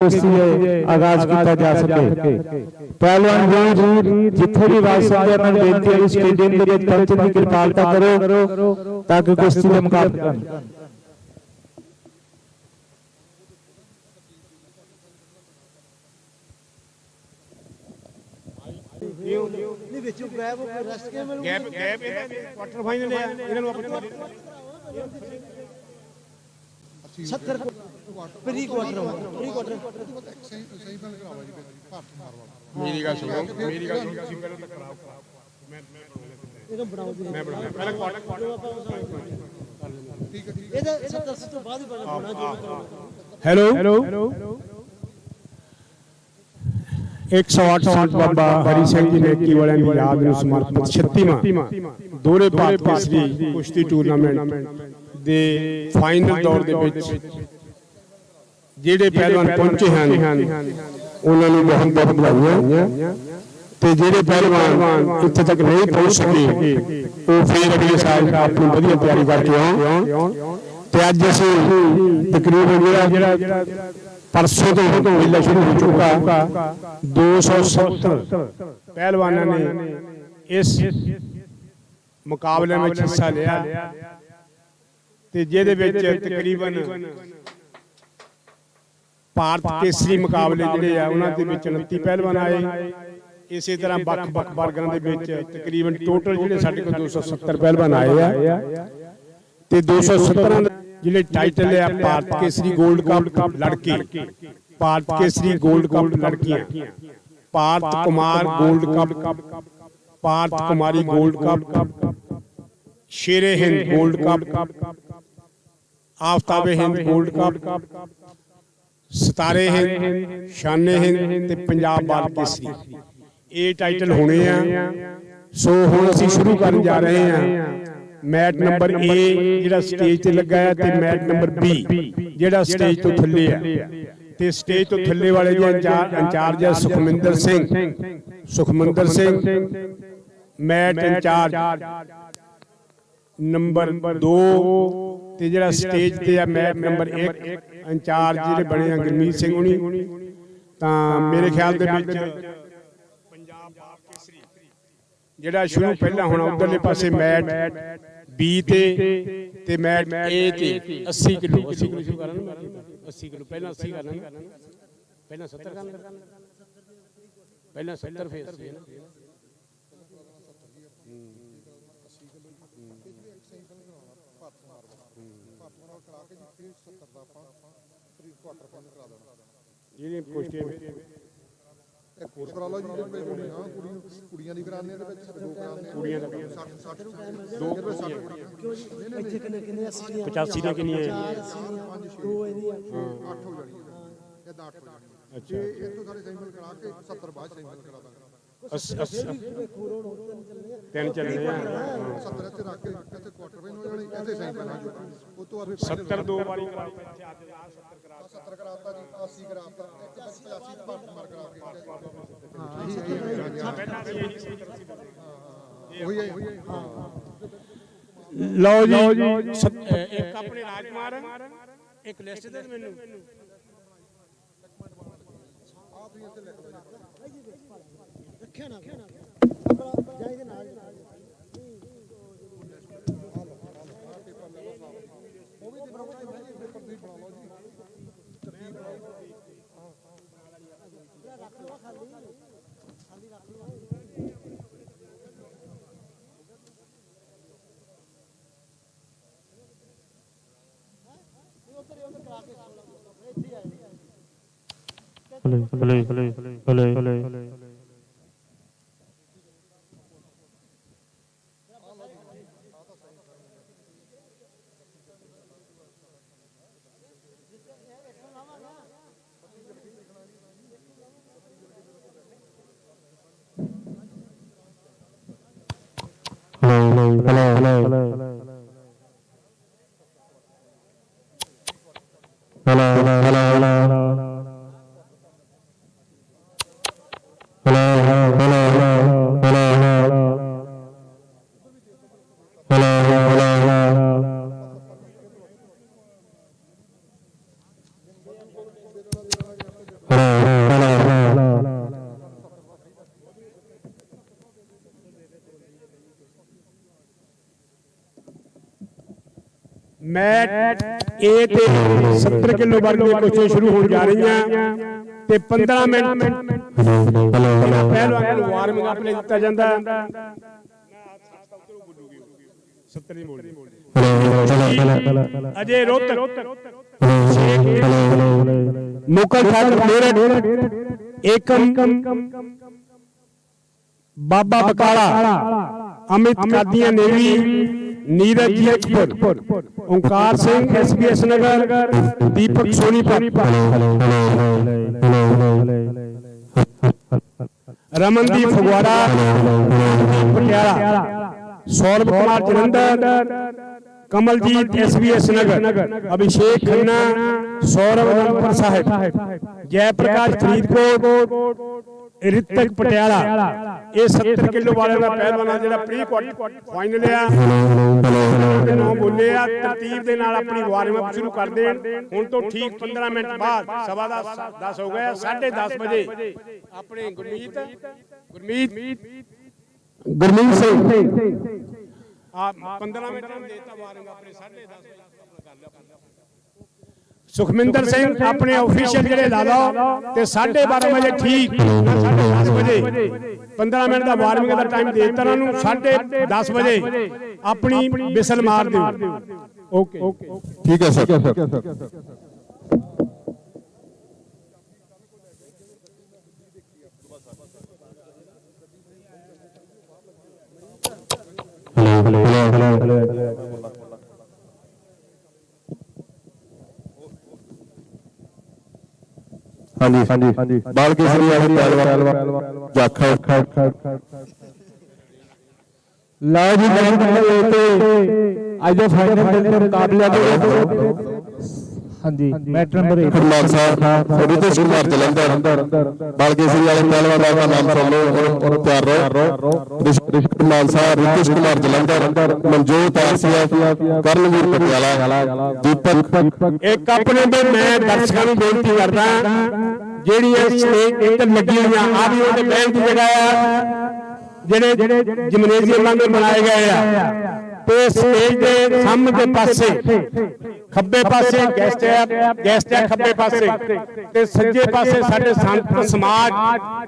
कुश्ती आगाज किया जा सके। पहलवान वीर जिथे भी वास होंगे मैं बेनती है स्टेडियम के विच पहुंचण की कृपालता करो ताकि कुश्ती का मुकाबला करन। क्वार्टर फाइनल है इन्होंने अपने 70 प्री क्वार्टर मेरी गल सुनो ਤੁਸੀਂ ਪਹਿਲਾਂ ਤੱਕ ਕਰਾਓ ਇਹਨੂੰ ਬਣਾਓ ਜੀ ਮੈਂ ਬਣਾਉਣਾ ਪਹਿਲਾਂ ਕੁਆਟਰ ਠੀਕ ਹੈ ਇਹਦਾ 70 ਤੋਂ ਬਾਅਦ ਹੀ ਬਣਾਉਣਾ ਜੋ ਹੈਲੋ 108 ਬਾਬਾ ਹਰੀ ਸਿੰਘ ਜੀ ਨੇਕੀ ਵਾਲਿਆਂ ਦੀ ਯਾਦ ਨੂੰ ਸਮਰਪਿਤ 36ਵਾਂ ਦੋਹਰੇ ਭਾਰਤ ਕੇਸਰੀ ਕੁਸ਼ਤੀ ਟੂਰਨਾਮੈਂਟ ਦੇ ਫਾਈਨਲ ਦੌਰ ਦੇ ਵਿੱਚ ਜਿਹੜੇ ਪਹਿਲਵਾਨ ਪਹੁੰਚੇ ਹਨ ਉਹਨਾਂ ਨੂੰ ਬਹੁਤ ਬਹੁਤ ਵਧਾਈਆਂ ਤੇ ਜਿਹੜੇ ਪਹਿਲਵਾਨ ਇੱਥੇ ਤੱਕ ਨਹੀਂ ਪਹੁੰਚ ਸਕੇ ਉਹ ਫਿਰ ਅਗਲੇ ਸਾਲ ਆਪਣੀ ਵਧੀਆ ਤਿਆਰੀ ਕਰਕੇ ਆਉਣ ਤੇ ਅੱਜ ਅਸੀਂ ਤਕਰੀਬਨ ਜਿਹੜਾ परसों तो मेला शुरू हो चुका 270 पहलवानों ने इस मुकाबले में हिस्सा लिया तकरीबन भारत केसरी मुकाबले जिहड़े आ उन्हां दे विच 29 पहलवान आए। इसी तरह ਵੱਖ-ਵੱਖ वर्गां दे विच तकरीबन टोटल जिहड़े साडे कोल 270 पहलवान आए आ ते 217 जिले टाइटल है भारत केसरी गोल्ड कप लड़के, भारत केसरी गोल्ड कप लड़कियां, Bharat Kumar gold cup, Bharat Kumari gold cup, Shere Hind gold cup, Aftabe Hind gold cup, Sitare Hind, शाने हिंद ते पंजाब बाल केसरी ये टाइटल होने हैं। सो हुण असीं शुरू करन जा रहे हैं। मैट नंबर ए जिहड़ा स्टेज ते लगा है ते मैट नंबर बी जिहड़ा स्टेज तो थल्ले है ते स्टेज तो थल्ले वाले दी इंचार्ज है Sukhmandar Singh mat incharge number 2 ते जिहड़ा स्टेज ते है मैट नंबर 1 इंचार्ज जिहड़े बने हैं गुरमीत सिंह हुणी तां मेरे ख्याल दे विच पंजाब बाल केसरी जिहड़ा शुरू पहला होना उधरले पासे मैट बी ते मैट ए ते 80 किलो शुरू करना 80 किलो पहला 80 करना पहला 70 करना पहला 70 फेस है ना ये पोस्टे एक कोर्स करा लो जी हां कुड़ियां दी कराने दे विच दो कराने कुड़ियां दा 60 दो ਇੱਥੇ ਕਿੰਨੇ 80 85 ਦੀਆਂ ਕਿੰਨੀਆਂ ਦੋ ਇਹਦੀਆਂ 8 ਹੋ ਜਾਣੀ ਇਹ 8 ਹੋ ਜਾਣੀ ਅੱਛਾ ਇਹ ਤੋਂ ਸਾਰੇ ਸੈਂਪਲ ਕਰਾ ਕੇ 70 ਬਾਅਦ ਸੈਂਪਲ ਕਰਾ ਦਾਂਗੇ 3 ਚੱਲਣੇ ਆ 70 ਤੇ ਰੱਖ ਕੇ ਇੱਥੇ ਕੁਆਟਰ ਫਾਈਨਲ ਹੋ ਜਾਣੀ ਇੱਥੇ ਸੈਂਪਲ ਆ ਜਾਊਗਾ ਉਸ ਤੋਂ ਬਾਅਦ 70 ਦੋ ਵਾਰੀ ਕਰਾ ਕੇ 70 ਕਰਾਤਾ ਜੀ 80 ਕਰਾਤਾ 185 ਭਾਰਤ ਮਾਰ ਕਰਾ ਕੇ ਉਹੀ ਹੈ ਲਓ ਜੀ ਇੱਕ ਆਪਣੇ ਰਾਜਕੁਮਾਰ ਇੱਕ ਲਿਸਟ ਦੇ ਮੈਨੂੰ ਰੱਖਿਆ ਨਾ ਜਾਈ ਦੇ ਨਾਲ ਉਹ ਵੀ ਬਣਾਉਣਾ ਹੈ ਜੀ ਪੇਪਰ ਦੀ ਬਣਾ ਲਓ ਜੀ ਤਰਤੀਬ ਬਣਾਓ ਰੱਖ ਲਓ ਖਾਲੀ ਰੱਖ ਲਓ मैच ए ते 70 किलो वर्ग में कोशिश शुरू हो जा रही हैं ते 15 मिनट पहलवान को वार्मिंग अप दिता जाता है। 70 नहीं बोल अजय रोहतक लोकल मेरठ एकम बाबा बकाला अमित कादिया नेवी नीरज जयपुर ओंकार सिंह SBS नगर दीपक सोनीपत रमनदीप फगवाड़ा पटियाला सौरभ कुमार जलंधर कमलजीत SBS नगर अभिषेक खन्ना सौरभ अनंदपुर साहिब जयप्रकाश फरीदकोट ऋतिक पटियाला ये 70 किलो वाले का पहलवान ਜਿਹੜਾ ਪ੍ਰੀ ਫਾਈਨਲ ਆ ਨੌ ਬੋਲੇ ਆ ਤਰਤੀਬ ਦੇ ਨਾਲ ਆਪਣੀ ਵਾਰਮ ਅਪ ਸ਼ੁਰੂ ਕਰ ਦੇਣ ਹੁਣ ਤੋਂ ਠੀਕ 15 ਮਿੰਟ ਬਾਅਦ ਸਵਾ 10 ਹੋ ਗਿਆ 10:30 ਵਜੇ ਆਪਣੇ ਗੁਰਮੀਤ ਸਿੰਘ ਆ 15 ਮਿੰਟ ਨੂੰ ਦੇਤਾ ਵਾਰਮ ਆਪਣੇ 10:30 ਵਜੇ ਕਰ ਲਿਆ सुखमिंदर सिंह अपने ऑफिशियल ਜਿਹੜੇ ਲਾ ਲਓ ਤੇ 12:30 ਵਜੇ ਠੀਕ 10:30 ਵਜੇ 15 ਮਿੰਟ ਦਾ ਵਾਰਮਿੰਗ ਦਾ ਟਾਈਮ ਦੇ ਦਿੱਤਾ ਉਹਨਾਂ ਨੂੰ 10:30 ਵਜੇ ਆਪਣੀ ਬਿਸਲ ਮਾਰ ਦਿਓ। ਓਕੇ ਠੀਕ ਹੈ ਸਰ। ਹਾਂਜੀ ਬਾਲ ਕੇਸਰੀ ਵਾਲੇ ਪਹਿਲਵਾਨ ਜਾਖਾ ਲਓ ਜੀ ਮੈਚ ਨੰਬਰ 1 ਤੇ ਅੱਜ ਦੇ ਫਾਈਨਲ ਦੇ ਮੁਕਾਬਲੇ ਦੇ ਹਾਂਜੀ ਮੈਚ ਨੰਬਰ 1 ਕੁਮਾਰ ਸਾਹਿਬ ਰਿਤੇਸ਼ ਕੁਮਾਰ ਜਲੰਧਰ ਬਾਲ ਕੇਸਰੀ ਵਾਲੇ ਪਹਿਲਵਾਨ ਦਾ ਨਾਮ ਸੁਣ ਲਓ ਔਰ ਪਿਆਰ ਰਹੋ ਰਿਤੇਸ਼ ਕੁਮਾਰ ਸਾਹਿਬ ਰਿਤੇਸ਼ ਕੁਮਾਰ ਜਲੰਧਰ ਮਨਜੋਤ ਆਸੀਆ ਕਰਨਵੀਰ ਪਟਿਆਲਾ ਦੀਪਕ ਇੱਕ ਆਪਣੇ ਤੇ ਮੈਂ ਦਰਸ਼ਕਾਂ ਨੂੰ ਬੇਨਤੀ ਕਰਦਾ ਜਿਹੜੀਆਂ ਸਟੇਜ ਇੱਧਰ ਲੱਗੀ ਹੋਈਆਂ ਆ ਵੀ ਉਹਦੇ ਬਹਿਣ ਦੀ ਜਗ੍ਹਾ ਆ ਜਿਹੜੇ ਜਿਮਨੇਜ਼ੀਅਮ ਵਾਂਗ ਬਣਾਏ ਗਏ ਆ ਤੇ ਸਟੇਜ ਦੇ ਸਾਹਮਣੇ ਪਾਸੇ ਖੱਬੇ ਪਾਸੇ ਗੈਸਟ ਆ ਖੱਬੇ ਪਾਸੇ ਤੇ ਸੱਜੇ ਪਾਸੇ ਸਾਡੇ ਸੰਤ ਸਮਾਜ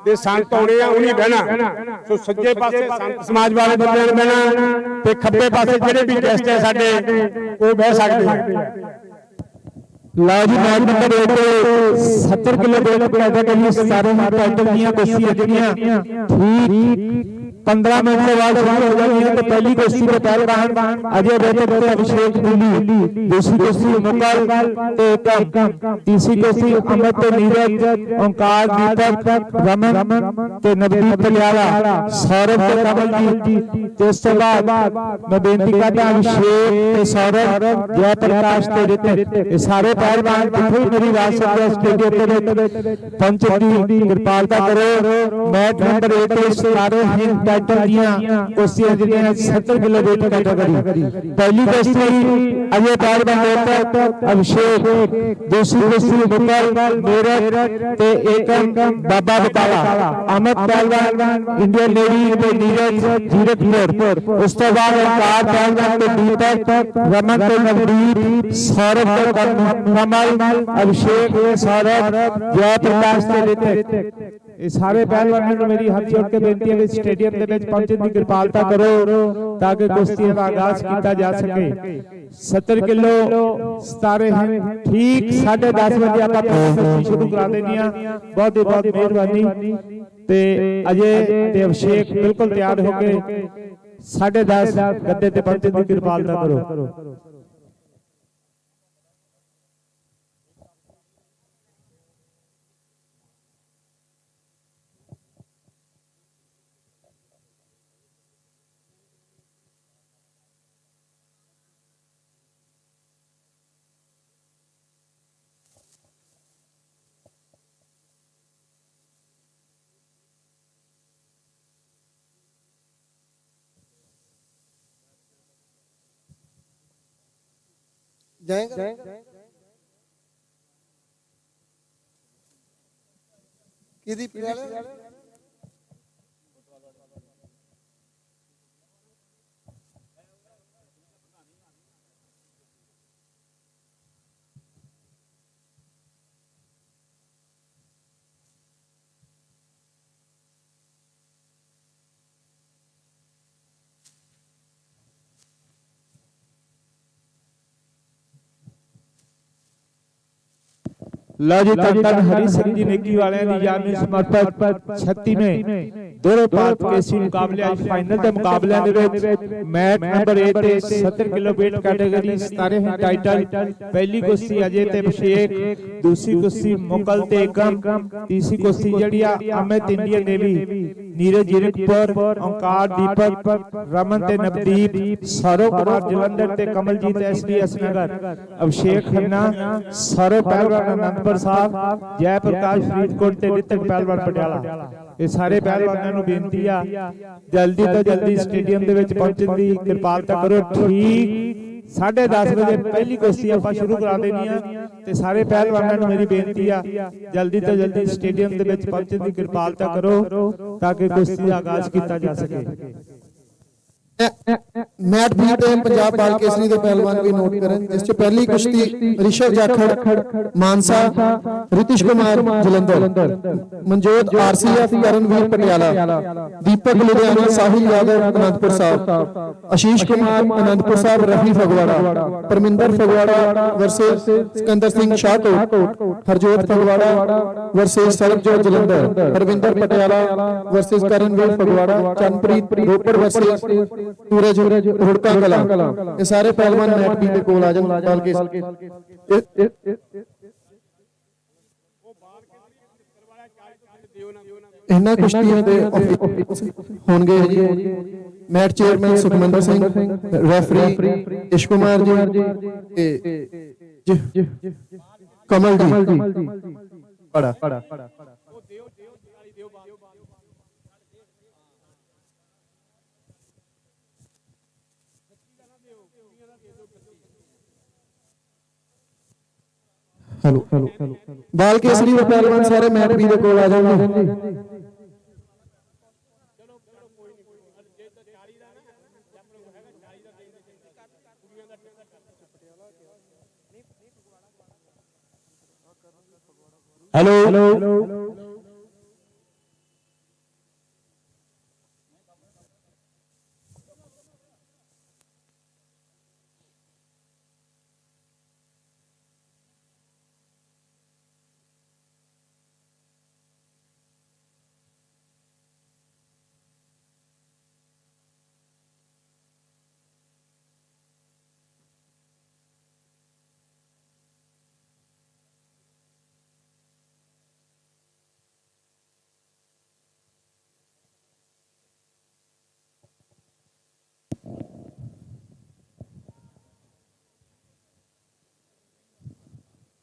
ਦੇ ਸੰਤ ਆਉਣੇ ਆ ਉਹਨੀ ਬਹਿਣਾ ਸੋ ਸੱਜੇ ਪਾਸੇ ਸੰਤ ਸਮਾਜ ਵਾਲੇ ਬੰਦਿਆਂ ਨੇ ਬਹਿਣਾ ਤੇ ਖੱਬੇ ਪਾਸੇ ਜਿਹੜੇ ਵੀ ਗੈਸਟ ਆ ਸਾਡੇ ਉਹ ਬਹਿ ਸਕਦੇ ਆ। ਲਓ ਜੀ ਮੈਚ ਨੰਬਰ 1 ਤੇ 70 ਕਿਲੋ ਦੇ ਪੈਦਾ ਕਰੀ ਸਾਰੇ ਟਾਈਟਲ ਦੀਆਂ ਕੁਸ਼ਤੀਆਂ ਜਿਹੜੀਆਂ ਠੀਕ 15 ਮਿੰਟ के बाद शुरू हो जाती है। तो पहली कुश्ती के पहलवान अजय रोहतक से अभिषेक दिल्ली दूसरी कुश्ती मुकल एकम तीसरी कुश्ती अमित नीरज ओंकार दीपक रमन ते नवदीप पटियाला सौरभ ते कमलजीत ते उसके बाद मैं बेनती करता अभिषेक ते सौरभ जयप्रकाश ते ऋतिक ये सारे पहलवान जिथे मेरी आवाज सुन रहे स्टेडियम पे पंच दी कृपालता करो। मैच नंबर 1 ते सारे हिंद कुश्तियां ਜਿਹੜੀਆਂ 70 किलो वेट कैटेगरी पहली कुश्ती अजय पहलवान रोहतक अभिषेक दूसरी कुश्ती मुकल मेरठ ते एकम बाबा बकाला अमित पहलवान इंडियन नेवी ते नीरज जीरकपुर उस तो बाद ओंकार पहलवान ते दीपक रमन ते नवदीप सौरभ ते कमल अभिषेक सौरभ जयप्रकाश ते ऋतिक ये सारे पहलवानों को मेरी हाथ जोड़ के बेनती है कि स्टेडियम के ਵਿੱਚ ਪਹੁੰਚਣ ਦੀ ਕਿਰਪਾਲਤਾ ਕਰੋ ਤਾਂ ਕਿ ਕੁਸ਼ਤੀ ਦਾ ਆਗਾਜ਼ ਕੀਤਾ ਜਾ ਸਕੇ। 70 ਕਿਲੋ 17 ਠੀਕ 10:30 ਵਜੇ ਆਪਾਂ ਕੁਸ਼ਤੀ ਸ਼ੁਰੂ ਕਰਾ ਦੇਣੀ ਆ। ਬਹੁਤ ਮਿਹਰਬਾਨੀ ਤੇ ਅਜੇ ਤੇ ਅਭਿਸ਼ੇਕ ਬਿਲਕੁਲ ਤਿਆਰ ਹੋ ਕੇ 10:30 ਗੱਦੇ ਤੇ ਪਹੁੰਚਣ ਦੀ ਕਿਰਪਾਲਤਾ ਕਰੋ। जाएगा किदी पटियाला ਲਓ ਜੀ ਧੰਨ ਧੰਨ ਹਰੀ ਸਿੰਘ ਜੀ ਨੇਕੀ ਵਾਲਿਆਂ ਦੀ ਯਾਦ ਨੂੰ ਸਮਰਪਿਤ 36ਵੇਂ ਦੋਹਰੇ ਭਾਰਤ ਕੇਸੀ ਮੁਕਾਬਲੇ ਅੱਜ ਫਾਈਨਲ ਦੇ ਮੁਕਾਬਲਿਆਂ ਦੇ ਵਿੱਚ ਮੈਚ ਨੰਬਰ 1 ਤੇ 70 ਕਿਲੋ weight ਕੈਟਾਗਰੀ 17 ਹੈ ਟਾਈਟਲ। ਪਹਿਲੀ ਕੁਸ਼ਤੀ ਅਜੇ ਤੇ ਅਭਿਸ਼ੇਕ, ਦੂਸਰੀ ਕੁਸ਼ਤੀ ਮੁਕਲ ਤੇ ਏਕਮ, ਤੀਸਰੀ ਕੁਸ਼ਤੀ ਜਿਹੜੀ ਆ ਅਮਿਤ ਇੰਡੀਅਨ ਨੇਵੀ, ਨੀਰਜ ਜੀਰਕਪੁਰ, ਓਂਕਾਰ ਦੀਪਕ, ਰਮਨ ਤੇ ਨਵਦੀਪ, ਸੌਰਵ ਕੁਮਾਰ ਜਲੰਧਰ ਤੇ ਕਮਲਜੀਤ SDS ਨਗਰ, ਅਭਿਸ਼ੇਕ ਖੰਨਾ, ਸੌਰਵ ਪਹਿਲਵਾਨ ਅਨੰਦਪੁਰ ਸਾਹਿਬ, ਜੈ ਪ੍ਰਕਾਸ਼ ਫਰੀਦਕੋਟ ਤੇ ਰਿਤਕ ਪਹਿਲਵਾਨ ਪਟਿਆਲਾ। ਇਹ ਸਾਰੇ ਪਹਿਲਵਾਨਾਂ ਨੂੰ ਬੇਨਤੀ ਆ ਜਲਦੀ ਤੋਂ ਜਲਦੀ ਸਟੇਡੀਅਮ ਦੇ ਵਿੱਚ ਪਹੁੰਚਣ ਦੀ ਕਿਰਪਾਲਤਾ ਕਰੋ। ਠੀਕ 10:30 ਵਜੇ ਪਹਿਲੀ ਕੁਸ਼ਤੀ ਆਪਾਂ ਸ਼ੁਰੂ ਕਰਾ ਦੇਣੀ ਆ ਤੇ ਸਾਰੇ ਪਹਿਲਵਾਨਾਂ ਨੂੰ ਮੇਰੀ ਬੇਨਤੀ ਆ ਜਲਦੀ ਤੋਂ ਜਲਦੀ ਸਟੇਡੀਅਮ ਦੇ ਵਿੱਚ ਪਹੁੰਚਣ ਦੀ ਕਿਰਪਾਲਤਾ ਕਰੋ ਤਾਂ ਕਿ ਕੁਸ਼ਤੀ ਦਾ ਆਗਾਜ਼ ਕੀਤਾ ਜਾ ਸਕੇ। मैट भी पे पंजाब बाल केसरी दे पहलवान भी नोट करें, जिस च पहली कुश्ती ऋषभ जाखड़ मानसा, रितिश कुमार जलंधर, मनजोत RCF करणवीर पटियाला, दीपक लुधियाना, साहिल यादव अनंतपुर साहब, आशीष Kumar Anantpur Sahib, Rafi Phagwara, Parminder Phagwara versus Sikander Singh Shahkot, Harjot Phagwara versus Sarabjot Jalandhar, Parvinder Patiala versus Karanveer Phagwara, Chandpreet Ropar versus Suraj Hudka Kala. ये सारे पहलवान मैट भी के कोल आ जान बाल के इन्ना कुश्तियां दे होंगे जी। Mat chairman Sukhmander Singh, referee Ish Kumar जी, कमल जी बड़ा हेलो बाल केसरी दे पहलवान सारे मैट भी दे कोल आ जाओगे। हेलो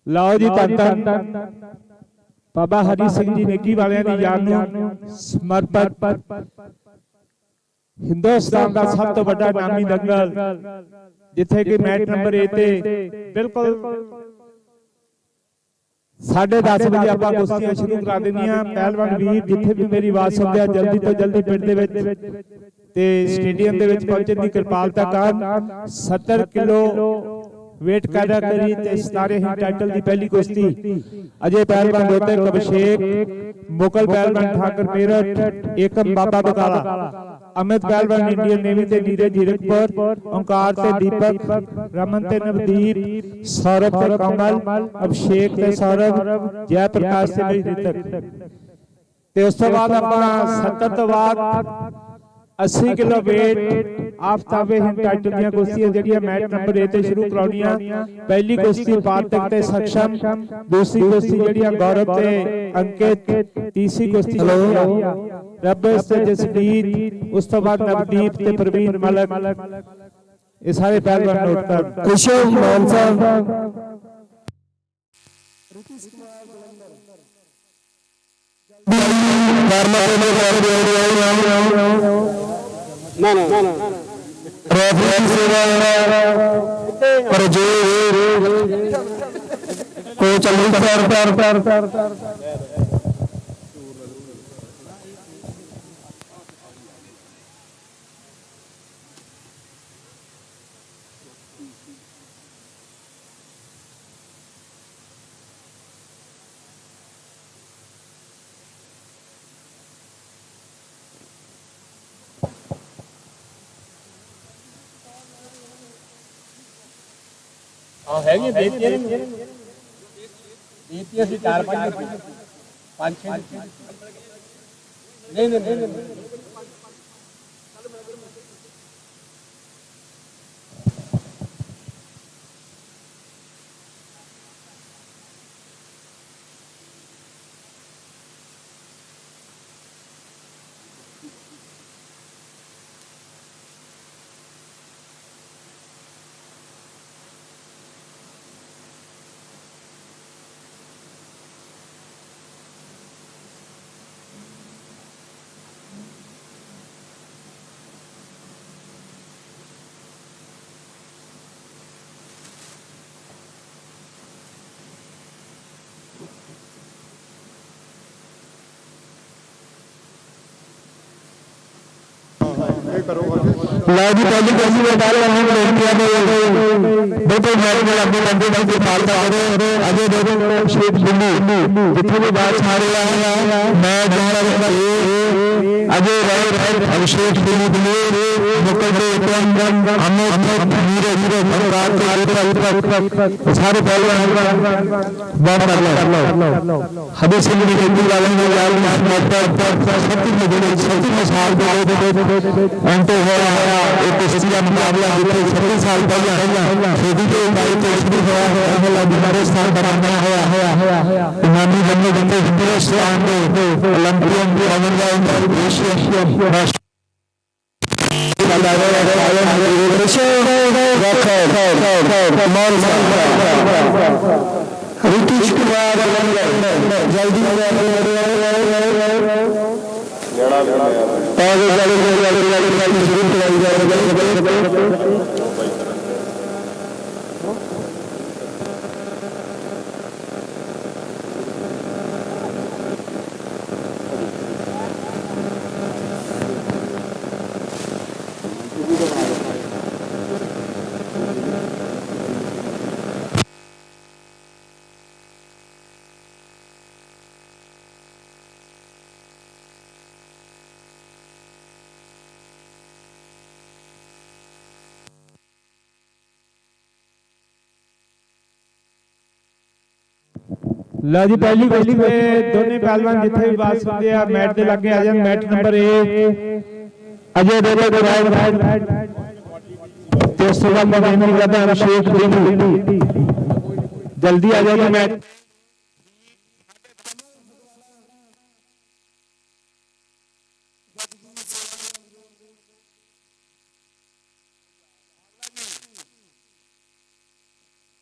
ਲਓ ਜੀ ਧੰਨ ਬਾਬਾ ਹਰੀ ਸਿੰਘ ਜੀ ਨੇਕੀ ਵਾਲਿਆਂ ਦੀ ਯਾਦ ਨੂੰ ਸਮਰਪਿਤ ਹਿੰਦੁਸਤਾਨ ਦਾ ਸਭ ਤੋਂ ਵੱਡਾ ਨਾਮੀ ਦੰਗਲ, ਜਿੱਥੇ ਕਿ ਮੈਚ ਨੰਬਰ 1 ਤੇ ਬਿਲਕੁਲ 10:30 ਵਜੇ ਆਪਾਂ ਕੁਸ਼ਤੀਆਂ ਸ਼ੁਰੂ ਕਰਾ ਦੇਣੀਆਂ। ਪਹਿਲਵਾਨ ਵੀਰ ਜਿੱਥੇ ਵੀ ਮੇਰੀ ਆਵਾਜ਼ ਸੁਣਦੇ ਆ ਜਲਦੀ ਤੋਂ ਜਲਦੀ ਪਿੰਡ ਦੇ ਵਿੱਚ ਤੇ ਸਟੇਡੀਅਮ ਦੇ ਵਿੱਚ ਪਹੁੰਚਣ ਦੀ ਕਿਰਪਾਲਤਾ ਕਰਨ। 70 ਕਿਲੋ वेट पैदा करी ते 17 ही टाइटल की पहली कुश्ती अजय पहलवान रोहतक, अभिषेक मुकल पहलवान ठाकर मेरठ, एकम बाबा बकाला, अमित पहलवान इंडियन नेवी ते नीरज जीरकपुर, ओंकार ते दीपक, रमन ते नवदीप, सौरभ ते कमल, अभिषेक ते सौरभ, जय प्रकाश ते रितक। ते उस तो बाद अपना 70 तो बाद 80 किलो वेट आफ्ताबे हिंद टाइटल ਦੀਆਂ ਕੁਸ਼ਤੀਆਂ ਜਿਹੜੀਆਂ ਮੈਚ ਨੰਬਰ 1 ਤੇ ਸ਼ੁਰੂ ਕਰਾਉਣੀਆਂ। ਪਹਿਲੀ ਕੁਸ਼ਤੀ ਪਾਤਕ ਤੇ ਸਖਸ਼ਮ, ਦੂਸਰੀ ਕੁਸ਼ਤੀ ਜਿਹੜੀਆਂ ਗੌਰਵ ਤੇ ਅੰਕਿਤ, ਤੀਸਰੀ ਕੁਸ਼ਤੀ ਰਬਸ ਤੇ ਜਸਪੀਤ, ਉਸ ਤੋਂ ਬਾਅਦ ਨਵਦੀਪ ਤੇ ਪ੍ਰਵੀਨ ਮਲਕ। ਇਹ ਸਾਰੇ ਪਹਿਲਵਾਨ ਨੋਟ ਕਰ। ऋषभ मानसा, रेफरी सेवा और जो कोच अमृतसर है ये ਦਿੱਤੀ ਅਸੀਂ 4-5 5-6 ਨਹੀਂ लो जी पहली कैसी बात बिल्कुल अपने बंदे बंदे पालता अजय देवगन शेख दिल्ली जितने भी बात छा रहे हैं मैं अजय राय अभिषेक दिल्ली सारे हमें से अंत हो रहा एक कुश्ती का मुकाबला 36 साल पहले खुदी के भाई तो शुरू हुआ है हमारे स्थान बनाना है इमामी बनने बनते हिंदुस्तान में ओलंपियन एशिया ऋतिश कुमार जल्दी लो जी पहली कुश्ती में दोनों पहलवान जिथे भी बात सुनते हैं मैट के लगे आ जाए। मैट नंबर 1 अजय देवगन तो उसके बाद मदीना का अभिषेक दिल्ली जल्दी आ जाएगा मैट।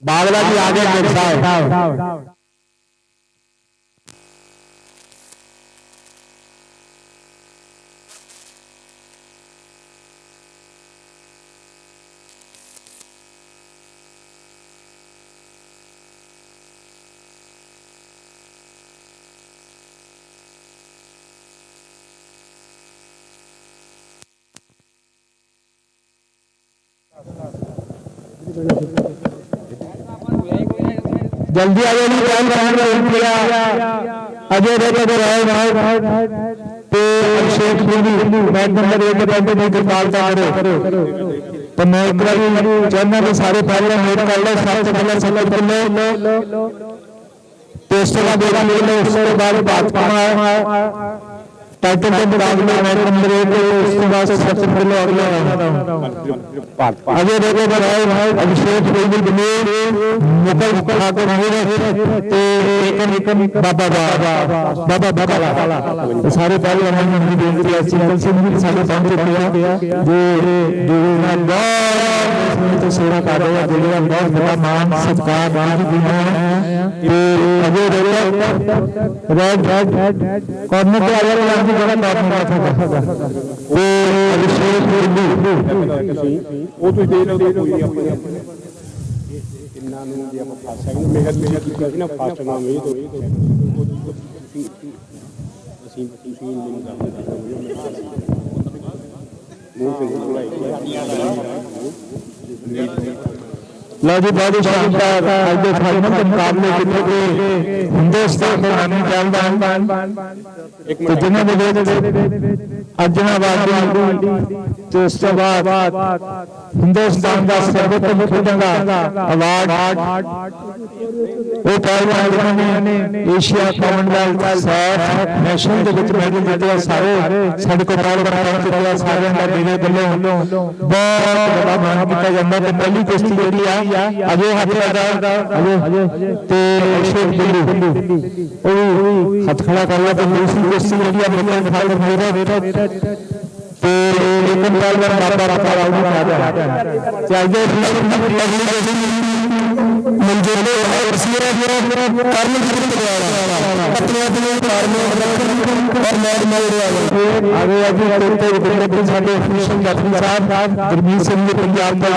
बावला जी आगे साहब जल्दी आ अजय अभिषेक मैच नंबर 1 तो मैं चाहना कि सारे पहले मेट कर लो सबसे पहले सेलेक्ट कर लो तो उसके बाद बात करना टाइटल के मुकाबले मैच नंबर 1 उसके बाद सबसे पहले अगले अजय देवगन अभिषेक मुकल ठाकुर बाबा सारे पहले हमारी बेनती है सिंगल से भी सारे काम किया जो सेवा कर रहे हैं दिल्ली का बहुत बड़ा मान सत्कार अजय देवगन कॉर्नर पे आगे जगह ਉਹ ਤੁਸੀਂ ਦੇਖ ਲਓ ਕੋਈ ਆਪਣੇ ਇਹਨਾਂ ਨੂੰ ਵੀ ਆਪਾਂ ਫਾਸ ਸਕਦੇ ਮਿਹਨਤ ਕੀਤੀ ਸੀ ਨਾ ਫਾਸਟ ਨਾਮ ਇਹ ਤੋਂ ਅਸੀਂ ਤੁਸੀਂ ਨਹੀਂ ਕਰਦੇ ਮੂੰਹ ਤੇ ਬੁਲਾਈ लो जी बहुत ही शानदार आज के फाइनल के मुकाबले जितने के हिंदुस्तान में नामी पहलवान तो जिन्होंने अर्जुनाबाद ਤੇ ਉਸ ਤੋਂ ਬਾਅਦ ਹਿੰਦੁਸਤਾਨ ਦਾ ਸਰਵੋਤਮ ਖੇਡਾਂ ਦਾ ਅਵਾਰਡ ਉਹ ਪਹਿਲਵਾਨ ਜਿਨ੍ਹਾਂ ਨੇ ਏਸ਼ੀਆ ਕਾਮਨਵੈਲਥ ਸਾਫ ਨੈਸ਼ਨਲ ਦੇ ਵਿੱਚ ਮੈਡਲ ਜਿੱਤਿਆ ਸਾਰੇ ਸਾਡੇ ਕੋਲ ਪਹਿਲਵਾਨ ਪਹੁੰਚ ਚੁੱਕੇ ਆ ਸਾਰਿਆਂ ਦਾ ਮੇਰੇ ਵੱਲੋਂ ਬਹੁਤ ਵੱਡਾ ਮਾਣ ਕੀਤਾ ਜਾਂਦਾ ਤੇ ਪਹਿਲੀ ਕੁਸ਼ਤੀ ਜਿਹੜੀ ਆ ਅਜੇ ਹੱਥ ਲਗਾ ਤੇ ਅਸ਼ੋਕ ਬਿੱਲੂ ਉਹ ਹੱਥ ਖੜਾ ਕਰ ਲਿਆ ਤੇ ਦੂਸਰੀ ਕੁਸ਼ਤੀ ਜਿਹੜੀ ਆ ਮੇਰੇ ਫਾਦਰ ਮੇਰਾ ਤੇ ਇੱਕ ਪਹਿਲਵਾਨ ਬਾਬਾ ਰਾਤਾ ਰਾਉ ਨੂੰ ਸਾਡਾ ਚੱਲਦੇ ਮਨਜੋਤ ਔਰਸੀਆ ਕਰਨ ਜਿੱਤ ਗਿਆ ਆਪਣੇ ਕਾਰਨ ਔਰ ਮੈਡ ਮਾਰਿਆ ਆਗੇ ਅਜੀ ਤੇ ਸਾਡੇ ਅਫੀਸ਼ੀਅਲ ਜੱਜੀ ਸਾਹਿਬ ਗੁਰਮੀਤ ਸਿੰਘ ਜੀ ਪੰਜਾਬ ਦਾ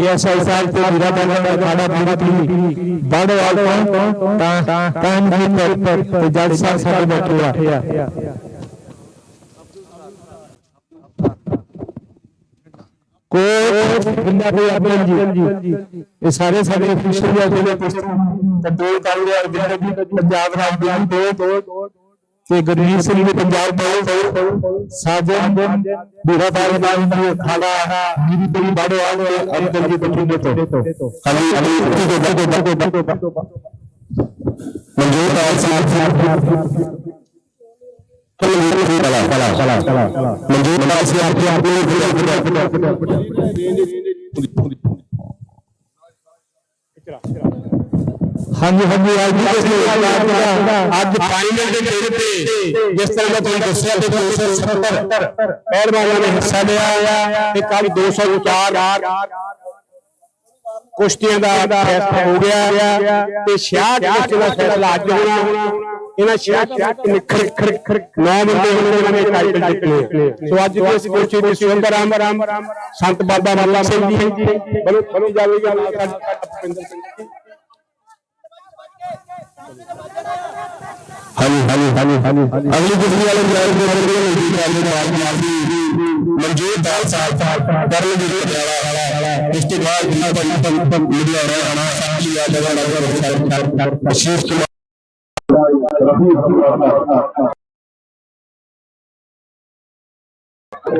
ਐਸਆਈ ਸਾਹਿਬ ਤੇ ਵੀਰਾ ਬਾਲਾ ਦਾ ਖਾੜਾ ਪੂਰਾ ਪੀ ਬਾੜਵਾਲ ਤੋਂ ਤਾਂ ਜੀ ਪਰ ਤੇ ਜੱਜ ਸਾਹਿਬ ਸਾਡੇ ਬੈਠੇ ਆ ਕੋਚ ਬਿੰਦਾ ਭਾਈ ਅਬਦੁਲ ਜੀ ਇਹ ਸਾਰੇ ਸਾਡੇ ਅਫੀਸ਼ੀਅਲ ਜਿਹੜੇ ਕੰਟਰੋਲ ਕਰ ਰਿਹਾ ਬਿੰਦਾ ਪੰਜਾਬ ਰਾਜ ਦੇ ਤੇ ਗੁਰਮੀਤ ਸਿੰਘ ਜੀ ਪੰਜਾਬ ਤੋਂ ਸਾਜਨ ਵੀਰਾ ਬਾਲਾ ਦਾ ਖਾੜਾ ਮੇਰੀ ਬੜੀ ਬਾੜਵਾਲ ਤੇ ਅਬਦੁਲ ਜੀ ਬਠਿੰਡੇ ਤੋਂ ਮਨਜੋਤ ਸਾਹਿਬ ਮਨਜੋਤ ਅਸੀਂ ਆਪਣੇ ਹਾਂਜੀ ਅੱਜ ਫਾਈਨਲ ਦੇ ਤੇਰੇ ਤੇ ਜਿਸ ਤਰ੍ਹਾਂ ਮੈਂ ਤੁਹਾਨੂੰ ਦੱਸਿਆ ਤੇ 270 ਪਹਿਲਵਾਨਾਂ ਨੇ ਹਿੱਸਾ ਲਿਆ ਤੇ ਕੱਲ 204 ਕੁਸ਼ਤੀਆਂ ਦਾ ਫੈਸਲਾ ਹੋ ਗਿਆ ਤੇ 66 ਕੁਸ਼ਤੀਆਂ ਦਾ ਫੈਸਲਾ ਅੱਜ ਹੋਣਾ ਇਹਨਾਂ 66 ਨਿਖਰ 9 ਬੰਦੇ ਉਹਨਾਂ ਨੇ ਟਾਈਟਲ ਜਿੱਤਨੇ ਸੋ ਅੱਜ ਦੀ ਇਸ ਕੁਸ਼ਤੀ ਦੇ ਸੁੰਦਰਾਮ ਸੰਤ ਬਾਬਾ ਮੱਲਾ ਸਿੰਘ ਜੀ ਬਲੋ ਜਾਵੇਗਾ ਭੁਪਿੰਦਰ ਸਿੰਘ ਜੀ ਅਗਲੀ ਕੁਸ਼ਤੀ ਵਾਲੇ ਮਨਜੋਤ ਸਾਹਿਬ ਕਰਨ ਜੀ ਪਟਿਆਲਾ ਇਸ ਤੋਂ ਬਾਅਦ ਲੁਧਿਆਣਾ ਆਣਾ ਸਾਹਮਣੇ ਆ ਜਗ੍ਹਾ ਨਗਰ ਅਸ਼ੀਸ਼ ਕੁਮਾਰ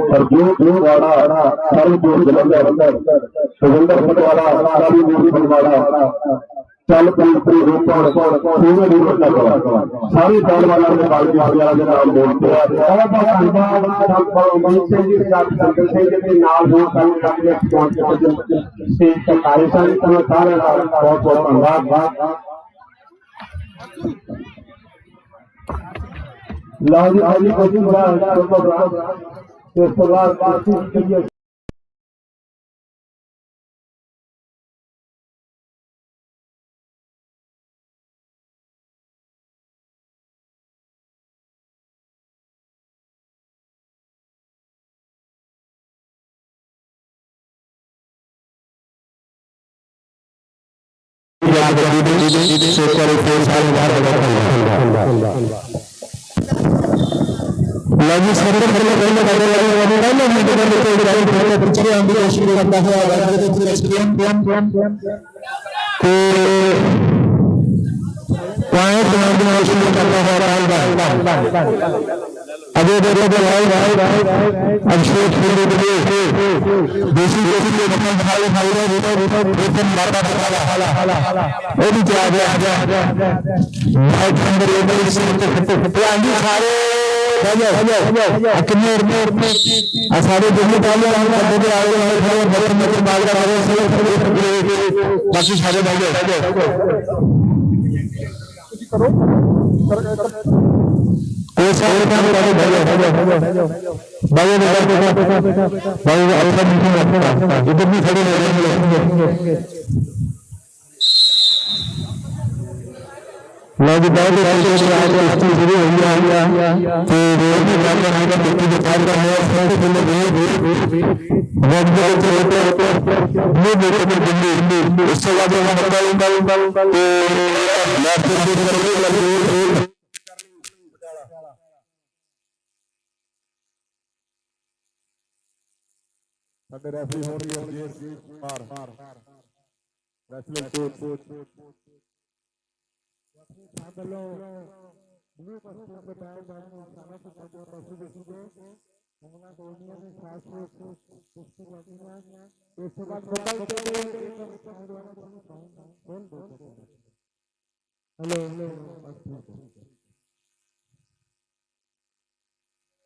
ਹਰਜੋਤ ਵਾਲਾ ਸਰਬਜੋਤ ਜਲੰਧਰ ਸੁਰਿੰਦਰ ਪਟਵਾਲਾ ਸਾਰੀ ਮੂਵੀ ਬਣਵਾਲਾ ਚੱਲ ਪੰਤਰੀ ਰੋਪੜ ਸੂਬੇ ਦੀ ਘਟਨਾ ਸਾਰੇ ਪਹਿਲਵਾਨਾਂ ਦੇ ਬਾਲ ਵਿਆਹ ਦੇ ਨਾਮ ਬੋਲਦੇ ਆ ਬਹੁਤ ਧੰਨਵਾਦ ਡਾਕਟਰ ਅਮਨ ਸਿੰਘ ਜੀ ਡਾਕਟਰ ਸੰਗਤ ਸਿੰਘ ਦੇ ਨਾਲ ਹੋਰ ਕੰਮ ਕਰਦੇ ਪਹੁੰਚੇ ਸੇ ਸਰਕਾਰੀ ਸੰਗਤਾਂ ਸਾਰਿਆਂ ਦਾ ਬਹੁਤ ਬਹੁਤ ਧੰਨਵਾਦ ਲਓ ਜੀ ਅੱਜ ਅਸੀਂ ਬੜਾ ਪ੍ਰੋਗਰਾਮ ਇਸ ਤੋਂ ਬਾਅਦ ਬਾਕੀ ਕਰੀਏ ਲਾਜੀ ਸਰਕਾਰ ਵੱਲੋਂ ਪਹਿਲੇ ਪਿਛਲੇ ਆਂਦੀ ਕੋਸ਼ਿਸ਼ ਕਰਦਾ ਹੈ ਤੇ ਪੁਆਇੰਟ ਬਣਾਉਣ ਦੀ ਕੋਸ਼ਿਸ਼ ਕਰਦਾ ਹੈ अजय देवगन के भाई अभिषेक खेले देसी देसी के मतलब भाई रोपन मारता वो भी क्या भाई अंदर ये से आंधी सारे सारे दिल्ली पाले करते आगे बाकी सारे भाई कोई सारे काम भाई इधर भी खड़े शुरू हो गया ਸਾਡੇ ਰੈਫਰੀ ਹੋ ਰਹੀ ਹੈ ਜੀ ਪਾਰ ਰੈਸਲਿੰਗ ਕੋਚ ਵੱਲੋਂ ਬਲੂ ਪਾਸੇ ਦੇ ਟਾਈਮ ਦਾ ਸਾਰਾ ਕੁਝ ਰੈਫਰੀ ਦੇ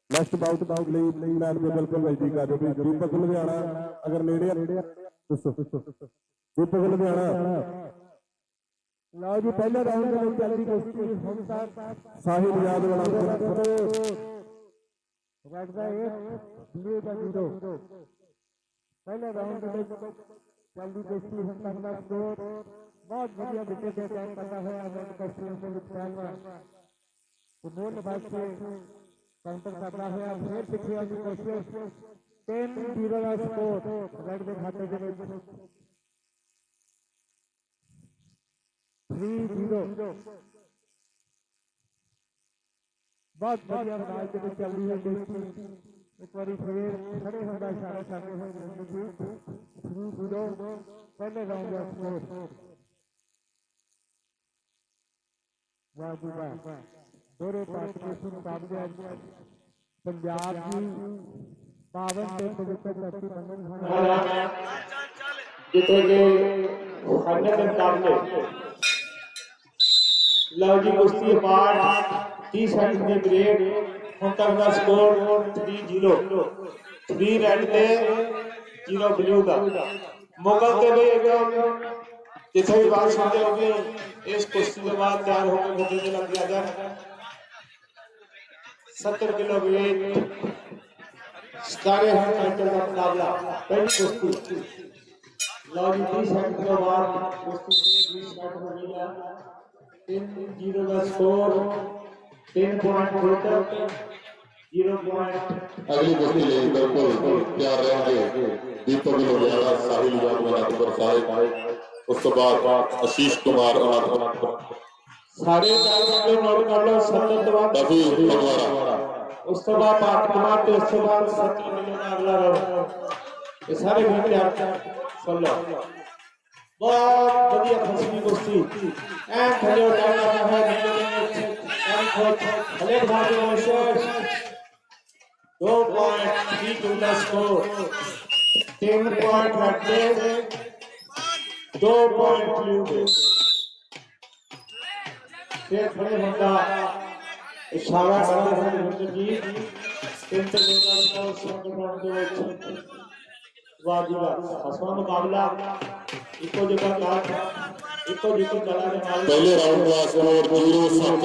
नेक्स्ट बाउट ਲਈ ਮੈਚ ਦੇ ਬਿਲਕੁਲ ਨਜ਼ਦੀਕ ਆ ਜਾਓ ਵੀ ਦੀਪਕ ਲੁਧਿਆਣਾ ਅਗਰ ਨੇੜੇ ਆ ਦੱਸੋ ਦੀਪਕ ਲੁਧਿਆਣਾ ਲਓ ਜੀ ਪਹਿਲੇ ਰਾਊਂਡ ਦੇ ਵਿੱਚ ਚੱਲਦੀ ਕੁਸ਼ਤੀ ਹੁਣ ਤੱਕ ਸਾਹਿਲ ਯਾਦ ਵਾਲਾ ਰੱਖਦਾ ਹੈ ਬਲੂ ਦਾ ਜ਼ੀਰੋ ਪਹਿਲੇ ਰਾਊਂਡ ਦੇ ਵਿੱਚ ਚੱਲਦੀ ਕੁਸ਼ਤੀ ਹੁਣ ਤੱਕ ਦਾ ਸਕੋਰ ਬਹੁਤ ਵਧੀਆ ਵਿਕਟ ਤੇ ਟੈਕ ਕਰਦਾ ਹੋਇਆ ਅਮਨ ਕਸ਼ਮੀਰ ਦੇ ਵਿੱਚ ਪਹਿਲਵਾਨ ਬੋਲ ਬਾਅਦ काउंटर करना है फिर पीछे वाली कोशिश 10-0 का स्कोर रेड के खाते के में 3-0 बहुत बढ़िया मैच के चल रही है दोस्तों एक बार फिर खड़े होना इशारा करते हैं 3-0 पहले राउंड का स्कोर वाह जी वाह दोरे पार्टिसिपेशन मुकाबले पंजाब की 52 ਤੇ ਪਵਿੱਤਰ ਧਰਤੀ ਬੰਗਨ ਜਿੱਥੇ ਕਿ ਸਾਡੇ ਦੇ ਮੁਕਾਬਲੇ ਲਓ ਜੀ ਕੁਸ਼ਤੀ ਪਾਰ 30 ਸੈਕਿੰਡ ਦੇ ਬ੍ਰੇਕ ਹੁਣ ਤੱਕ ਦਾ ਸਕੋਰ 3-0 3 ਰੈਡ ਤੇ 0 ਬਲੂ ਦਾ ਮੁਗਲ ਤੇ ਵੀ ਜਿੱਥੇ ਵੀ ਬਾਤ ਸੁਣਦੇ ਹੋਗੇ ਇਸ ਕੁਸ਼ਤੀ ਦੇ ਬਾਅਦ ਤਿਆਰ ਹੋ ਕੇ ਮੁੱਦੇ ਤੇ ਲੱਗ ਜਾਣਾ 70 किलो वेट सारे टाइटल का मुकाबला पहली कुश्ती लो जी 30 सेकंड के बाद कुश्ती 20 स्टार्ट हो गया 3-0 का स्कोर 10 पॉइंट टोटल 0 पॉइंट अगली कुश्ती ले बिल्कुल तैयार रहेंगे दीपक लुधियाना साहिल यादव साहिब उस तो बाद आशीष कुमार सारे चार नोट कर लो 70 के बाद उस तो बाद 8 कुमार तो उसके बाद 70 किलो का अगला राउंड ये सारे भी तैयार सुन लो बहुत बढ़िया फसली कुश्ती एंड खड़े हो जाना है एंड कोच भले भाग विशेष 2.32 का स्कोर 10 पॉइंट रखते 2 पॉइंट फिर खड़े होता इशारा करते हैं मित्र जी इंटरनेशनल संगठन के ਵਿੱਚ वाजिब हसवा मुकाबला इको जगह का इको जिको चला के माल पहले राउंड का स्कोर 0-7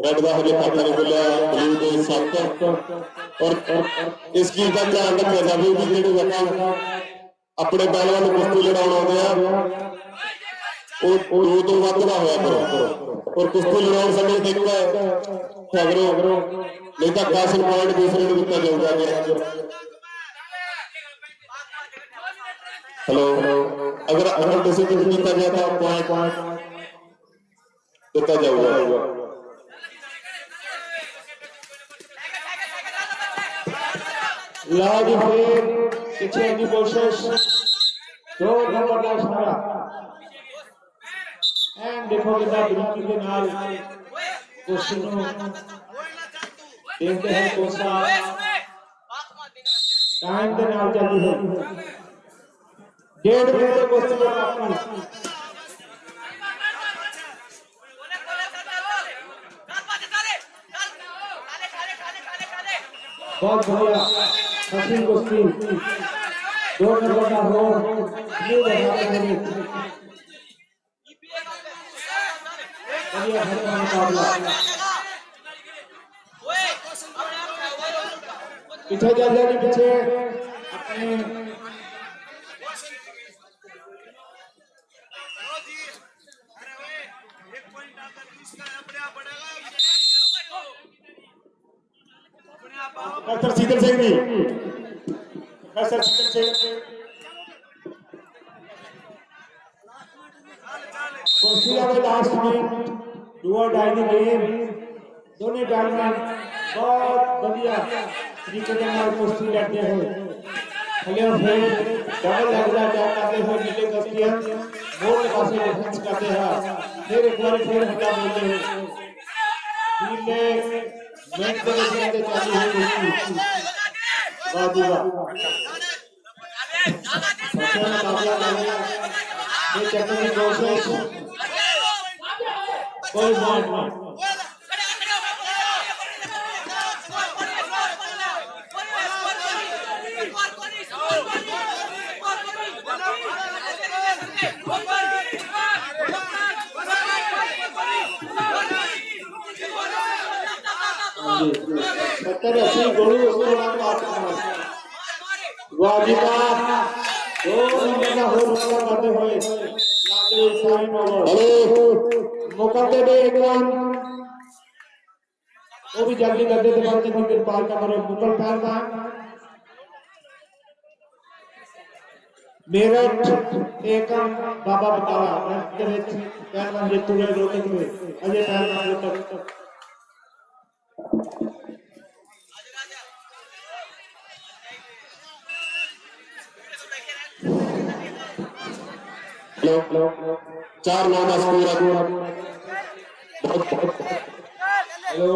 रेड ਦਾ ਹਜੇ ਪਤਾ ਨਹੀਂ ਬੁੱਲਿਆ ਬਲੂ ਦੇ 7 और इसकी का ध्यान रखिਆ ਜਾਵੇ ਕਿ ਜਿਹੜੇ ਬੱਚੇ ਆਪਣੇ ਪਹਿਲਵਾਨ ਨੂੰ ਕੁਸ਼ਤੀ ਲੜਾਉਣ ਆਉਂਦੇ ਆ ਉਹ ਦੋ ਤੋਂ ਵੱਧ ਨਾ ਹੋਇਆ ਕਰੋ और कुश्ती लड़ाने समय देखता है नहीं तो 10 पॉइंट दूसरे को दिता जाऊगा हेलो अगर किसी को दिता गया था पॉइंट दिता जाऊगा लाज फिर पीछे की कोशिश 2 नंबर का इशारा एंड देखो कितना बरीकी के नाल क्वेश्चन देखते हैं कोसा टाइम के नाल चलती है 1.5 मिनट क्वेश्चन बाकी बहुत बढ़िया हसीन कुश्ती 2 नंबर का हो ये देखा पीछे चल जाए पीछे अपने डॉक्टर शीतल सिंह जी डॉक्टर शीतल सिंह कुर्सिया में लास्ट में डू और डाई दी गेम दोनों बैट्समैन बहुत बढ़िया तरीके के नाल कुश्ती लड़ते हैं खले फिर डबल लगदा अटैक करते हुए नीचे कुश्तियां बोल के पास डिफेंस करते हैं फिर एक बार फिर हमला बोलते हैं टीम ने मैच के लिए चालू हुई वाह जी वाह अच्छा मुकाबला करेगा ये चक्कर की कोशिश कोई बात नहीं सत्तर अस्सी गोली उसके बाद वाह जी वाह दो नंबर का हो रहा करते हुए लागे साइन ओवर मौका दे दे एक रन वो भी जल्दी कर दे बाद में फिर पार का करो मुगल पहलवान मेरठ एक बाबा बतावा के ਵਿੱਚ ਪਹਿਲਵਾਨ ਜੇਤੂ ਨੇ ਰੋਟਕ में अजय पहलवान रोटक हेलो 4-9 का स्कोर हेलो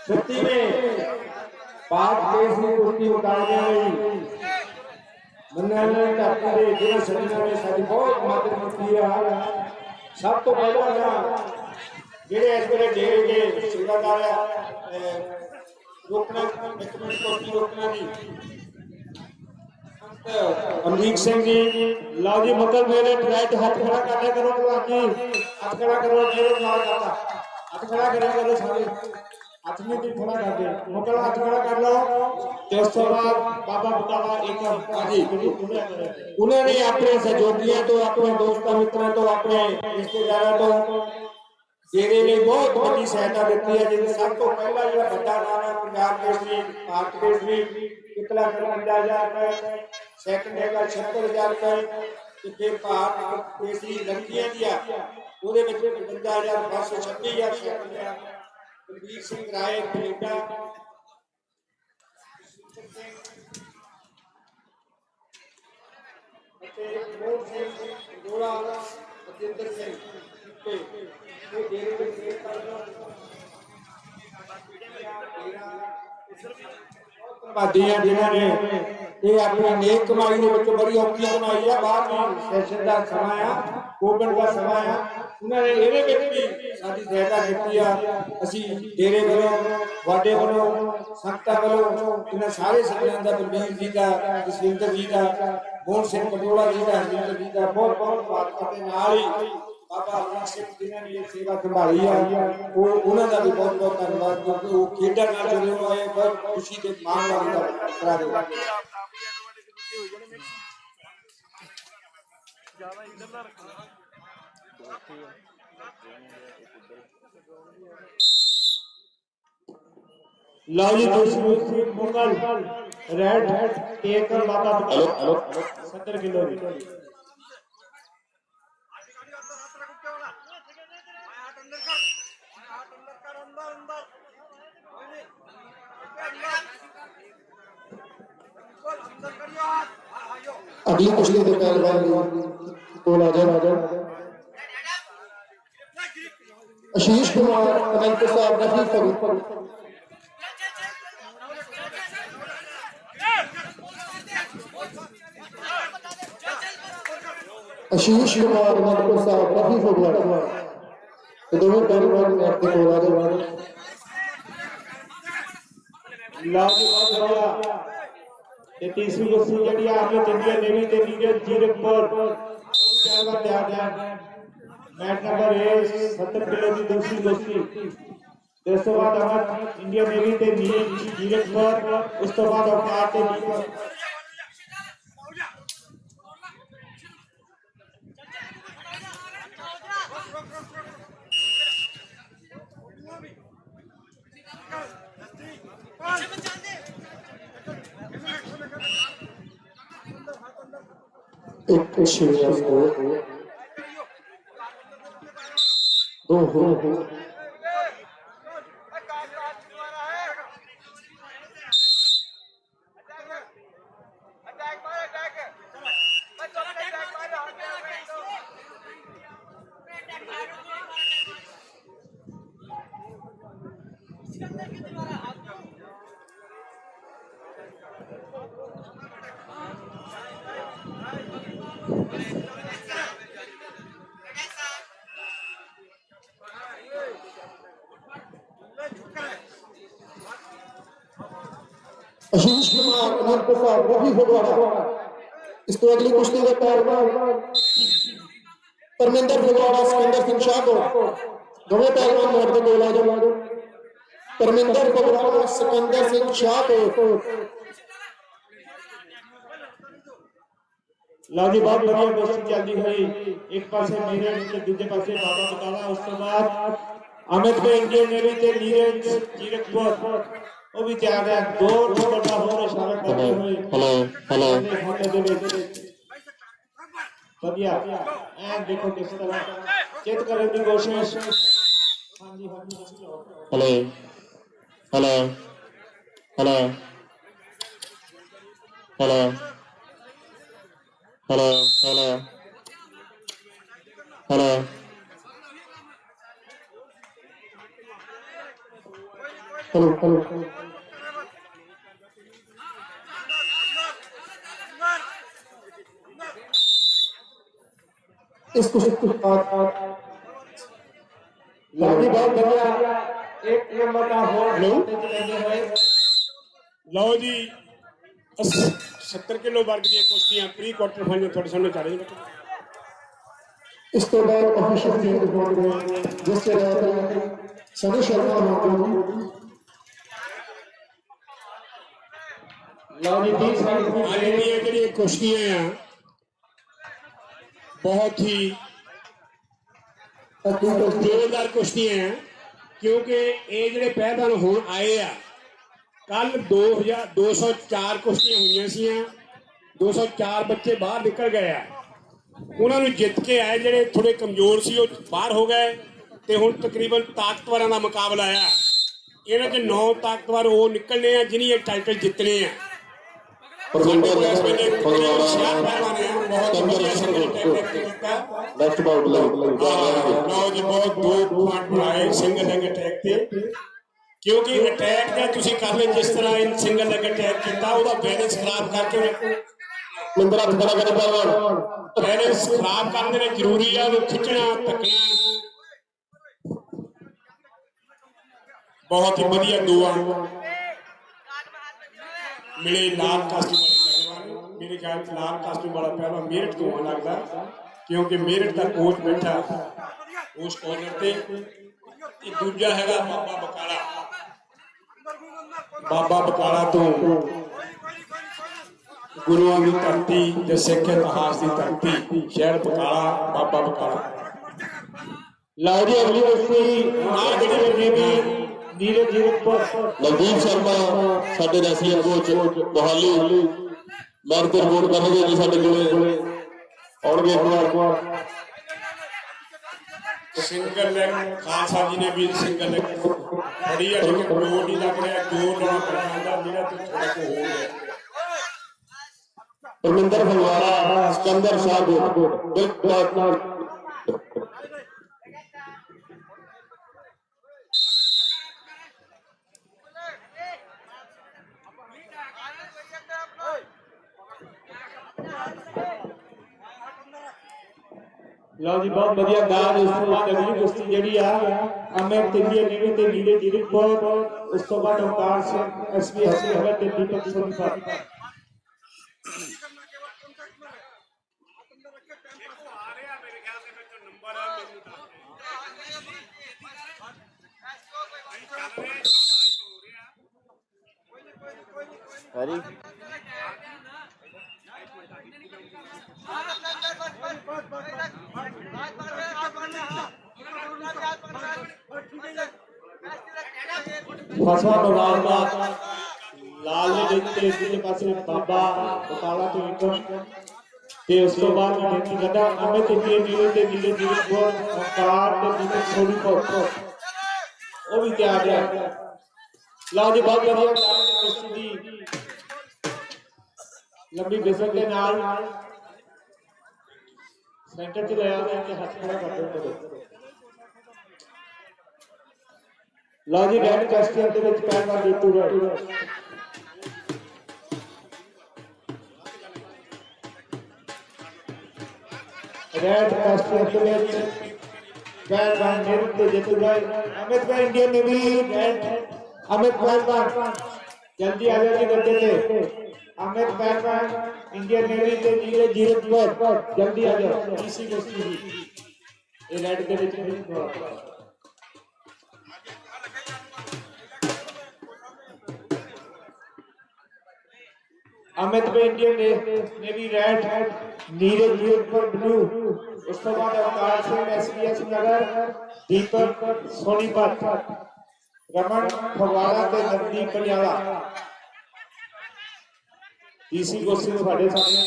सत्ती में पाक केसरी कुश्ती मुकाबले में मन्नाने धरती ਦੇ ਜਿਹੜੇ ਸੱਜਣਾਂ ਨੇ ਸਾਡੀ ਬਹੁਤ ਮਦਦ ਕੀਤੀ ਹੈ ਸਭ ਤੋਂ ਪਹਿਲਾਂ ਤਾਂ ਜਿਹੜੇ ਇਸ ਵੇਲੇ ਡੇਰੇ ਦੇ ਸੇਵਾਦਾਰ ਹੈ ਰੋਕਣਾ ਇੱਕ ਮਿੰਟ ਕੁਸ਼ਤੀ ਰੋਕਣਾ ਜੀ अमरीक सिंह जी लो जी मुगल मेरे राइट हाथ खड़ा करने करो भगवान जी हाथ खड़ा करो मेरे नाल करता हाथ खड़ा करे करो सारे हाथ में भी खड़ा कर दे मुगल हाथ खड़ा कर लो ते उस तो बाद बाबा बतावा एक जी उन्होंने अपने सहयोगियों तो अपने दोस्तों मित्रों तो अपने रिश्तेदारों तो डेरे ने बहुत बड़ी सहायता दी है जिन्हें सब तो पहला जो बड़ा नाम है पंजाब केसरी भारत केसरी 1,50,000 रुपए सेकंड है 76,000 रुपए फिर भारत केसरी लड़कियां दिया ਉਹਦੇ ਵਿੱਚ 55,000 526,000 सेकंड है बलबीर सिंह राय कनेडा ਅਤੇ ਮੋਹਨ ਸਿੰਘ ਗੋਲਾ ਅਜਿੰਦਰ ਸਿੰਘ ਤੇ ਇਹ ਡੇਰੇ ਵਿੱਚ ਸੇਵ ਕਰਨਾ ਧੰਨਵਾਦੀਆਂ ਜਿਨ੍ਹਾਂ ਨੇ ਇਹ ਆਪਣੀ ਨੇਕ ਕਮਾਈ ਦੇ ਵਿੱਚ ਬੜੀ ਔਖੀ ਕਮਾਈ ਆ ਬਾਹਰ ਦੀ ਸੈਸ਼ਨ ਦਾ ਸਮਾਂ ਆ ਕੋਵਿਡ ਦਾ ਸਮਾਂ ਆ ਉਹਨਾਂ ਨੇ ਇਹਦੇ ਵਿੱਚ ਵੀ ਸਾਡੀ ਸਹਾਇਤਾ ਕੀਤੀ ਆ ਅਸੀਂ ਡੇਰੇ ਵੱਲੋਂ ਵਾਡੇ ਵੱਲੋਂ ਸੰਗਤਾਂ ਵੱਲੋਂ ਇਹਨਾਂ ਸਾਰੇ ਸੱਜਣਾਂ ਦਾ ਬਲਬੀਰ ਜੀ ਦਾ ਜਸਵਿੰਦਰ ਜੀ ਦਾ ਮੋਹਨ ਸਿੰਘ ਪਟੋਲਾ ਜੀ ਦਾ ਹਰਜਿੰਦਰ ਜੀ ਦਾ ਬਹੁਤ ਬਹੁਤ ਧੰਨਵਾਦ ਕਰਦੇ ਨਾਲ ਹੀ ਬਾਬਾ ਅਮਰੀਕ ਸਿੰਘ ਜਿਨ੍ਹਾਂ ਨੇ ਇਹ ਸੇਵਾ ਸੰਭਾਲੀ ਆ ਉਹ ਉਹਨਾਂ ਦਾ ਵੀ ਬਹੁਤ ਬਹੁਤ ਧੰਨਵਾਦ ਕਿਉਂਕਿ ਉਹ ਖੇਡਾਂ ਨਾਲ ਜੁੜੇ ਹੋਏ ਬਹੁਤ ਖੁਸ਼ੀ ਦੇ ਮਾਣ ਵਾਲੀ ਗੱਲ ਕਰਾ ਰਹੇ ਲਓ ਜੀ ਦੁਸ਼ਮਣ ਮੁਗਲ ਰੈਡ ਇੱਕ ਬਾਬਾ हेलो 70 ਕਿਲੋ ਦੀ अगली कुश्ती के पहलवान बोल आ जाए आशीष कुमार अनंत साहब रफी फरूक आशीष कुमार अनंत साहब रफी फरूक दोनों पहलवान आपके बोल आ जाए लाजवाब ये तीसरी कुश्ती जड़ी आपने इंडियन नेवी ते नीरज जीरकपुर वो पहलवान तैयार है मैच नंबर 70 किलो की दूसरी कुश्ती इस तो बाद अमर इंडियन नेवी ते नीरज जीरकपुर उस तो बाद अवतार ते नीरज एक श्रेयस को दो हो आशीष कुमार अनंतपुर साहब रफी फगवाड़ा। इस तो अगली कुश्ती का पहलवान परमिंदर फगवाड़ा सिकंदर सिंह शाहकोट। दोनों पहलवान मोड़ के गोल आ जाओ। परमिंदर फगवाड़ा सिकंदर सिंह शाहकोट। लो जी बहुत बढ़िया कुश्ती चलती हुई, एक पासे नीरज ते दूजे पासे बाबा बकाला। उस तो बाद अमित भाई इंडियन नेवी ते नीरज जीरकपुर वो भी तैयार है। दो नंबर का होर इशारा करते हुए बढ़िया एंड देखो किस तरह चित करने की कोशिश। हाँ जी हाँ जी hello hello hello hello hello hello hello hello hello इस कुश्ती के बाद लाली बहुत बढ़िया एक नंबर का होर लो जी 70 किलो वर्ग दी कुश्तियां प्री क्वार्टर फाइनल थोड़े सामने चल रही हैं। इस तो बाद ऑफिशियल चेंज हो गए जिससे सनी शर्मा होगी। लो जी 30 सेकंड आज ਦੀਆਂ ਜਿਹੜੀਆਂ ਕੁਸ਼ਤੀਆਂ ਆ बहुत ही जोरदार कुश्तियां हैं, क्योंकि ये ਜਿਹੜੇ ਪਹਿਲਵਾਨ ਹੁਣ ਆਏ ਆ ਕੱਲ 204 ਕੁਸ਼ਤੀਆਂ ਹੋਈਆਂ ਸੀਆਂ। 204 ਬੱਚੇ ਬਾਹਰ ਨਿਕਲ ਗਏ ਆ। ਉਹਨਾਂ ਨੂੰ ਜਿੱਤ ਕੇ ਆਏ ਜਿਹੜੇ ਥੋੜੇ ਕਮਜ਼ੋਰ ਸੀ ਉਹ ਬਾਹਰ ਹੋ ਗਏ ਤੇ ਹੁਣ ਤਕਰੀਬਨ ਤਾਕਤਵਰਾਂ ਦਾ ਮੁਕਾਬਲਾ ਆ। ਇਹਨਾਂ 'ਚ 9 ਤਾਕਤਵਰ ਉਹ ਨਿਕਲਣੇ ਆ ਜਿਨ੍ਹਾਂ ਇਹ ਟਾਈਟਲ ਜਿੱਤਣੇ ਆ। क्योंकि अटैक का तुसी कर ले जिस तरह इन सिंगल लेग अटैक किया ਉਹਦਾ बैलेंस खराब करके बैलेंस खराब करने ने जरूरी है ਉਹਨੂੰ खिंचना तकना। बहुत ही बढ़िया दुआ मिले लाल कास्ट्यूम वाले पहलवान। मेरे ख्याल से लाल कास्ट्यूम वाला पहलवान मेरठ तो होना लगता, क्योंकि मेरठ का कोच बैठा उस कॉर्नर पे। दूजा हैगा बाबा बकाला। बाबा बकाला तो गुरुओं की धरती ते सिख इतिहास की धरती शहर बकाला बाबा बकाला। लो जी अगली कुश्ती नीरज जीरकपुर। नवदीप शर्मा साडे रैसलिंग कोच मोहाली मैच ते रिपोर्ट करनगे जी साडे कोले आउणगे एक बार। सिंगल लेग खालसा जी ने भी सिंगल लेग बड़ी है, लेकिन जोर नहीं लग रहा। जोर लाना पड़ता मेरा तो थोड़ा को हो गया। परमिंदर फगवाड़ा सिकंदर शाहकोट। लो जी बहुत बढ़िया दाज। उस तो बाद अगली कुश्ती जड़ी आ अमित इंडियन नेवी ते नीरज जीरकपुर। उस तो बाद अवतार सिंह एसबीएससी हमें ते दीपक सोनीपत। फसवा मुकाबला लाल ने देखते इसके पास बाबा बकाला तो एक ते उस तो बाद गिनती करदा अमित इंडियन नीरज ते नीरज जीरकपुर अवतार ते दीपक सोनीपत वो भी तैयार है। लो जी बहुत बढ़िया कुश्ती दी लंबी बिसल के नाल सेंटर च ले आते हैं हाथ खड़ा कर दो। लो जी डैन कास्टियन के विच पहलवान जीतू रहे। रेड कास्टियन के विच पहलवान मेरठ ते जीतू रहे। अमित भाई इंडियन नेवी रेड अमित पहलवान जल्दी आ जाओ जी गड्ढे पे। अमित पहलवान इंडियन नेवी के नीरज जीरकपुर जल्दी आ जाओ। इसी कुश्ती जी ये रेड के विच नहीं हुआ। अमित पे Indian navy red, Neeraj Zirakpur blue, उस तो बाद अवतार सिंह एसपीएस नगर, दीपक सोनीपत, रमन फगवाड़ा के नजदीक पटियाला। इसी कुश्ती साढ़े सामने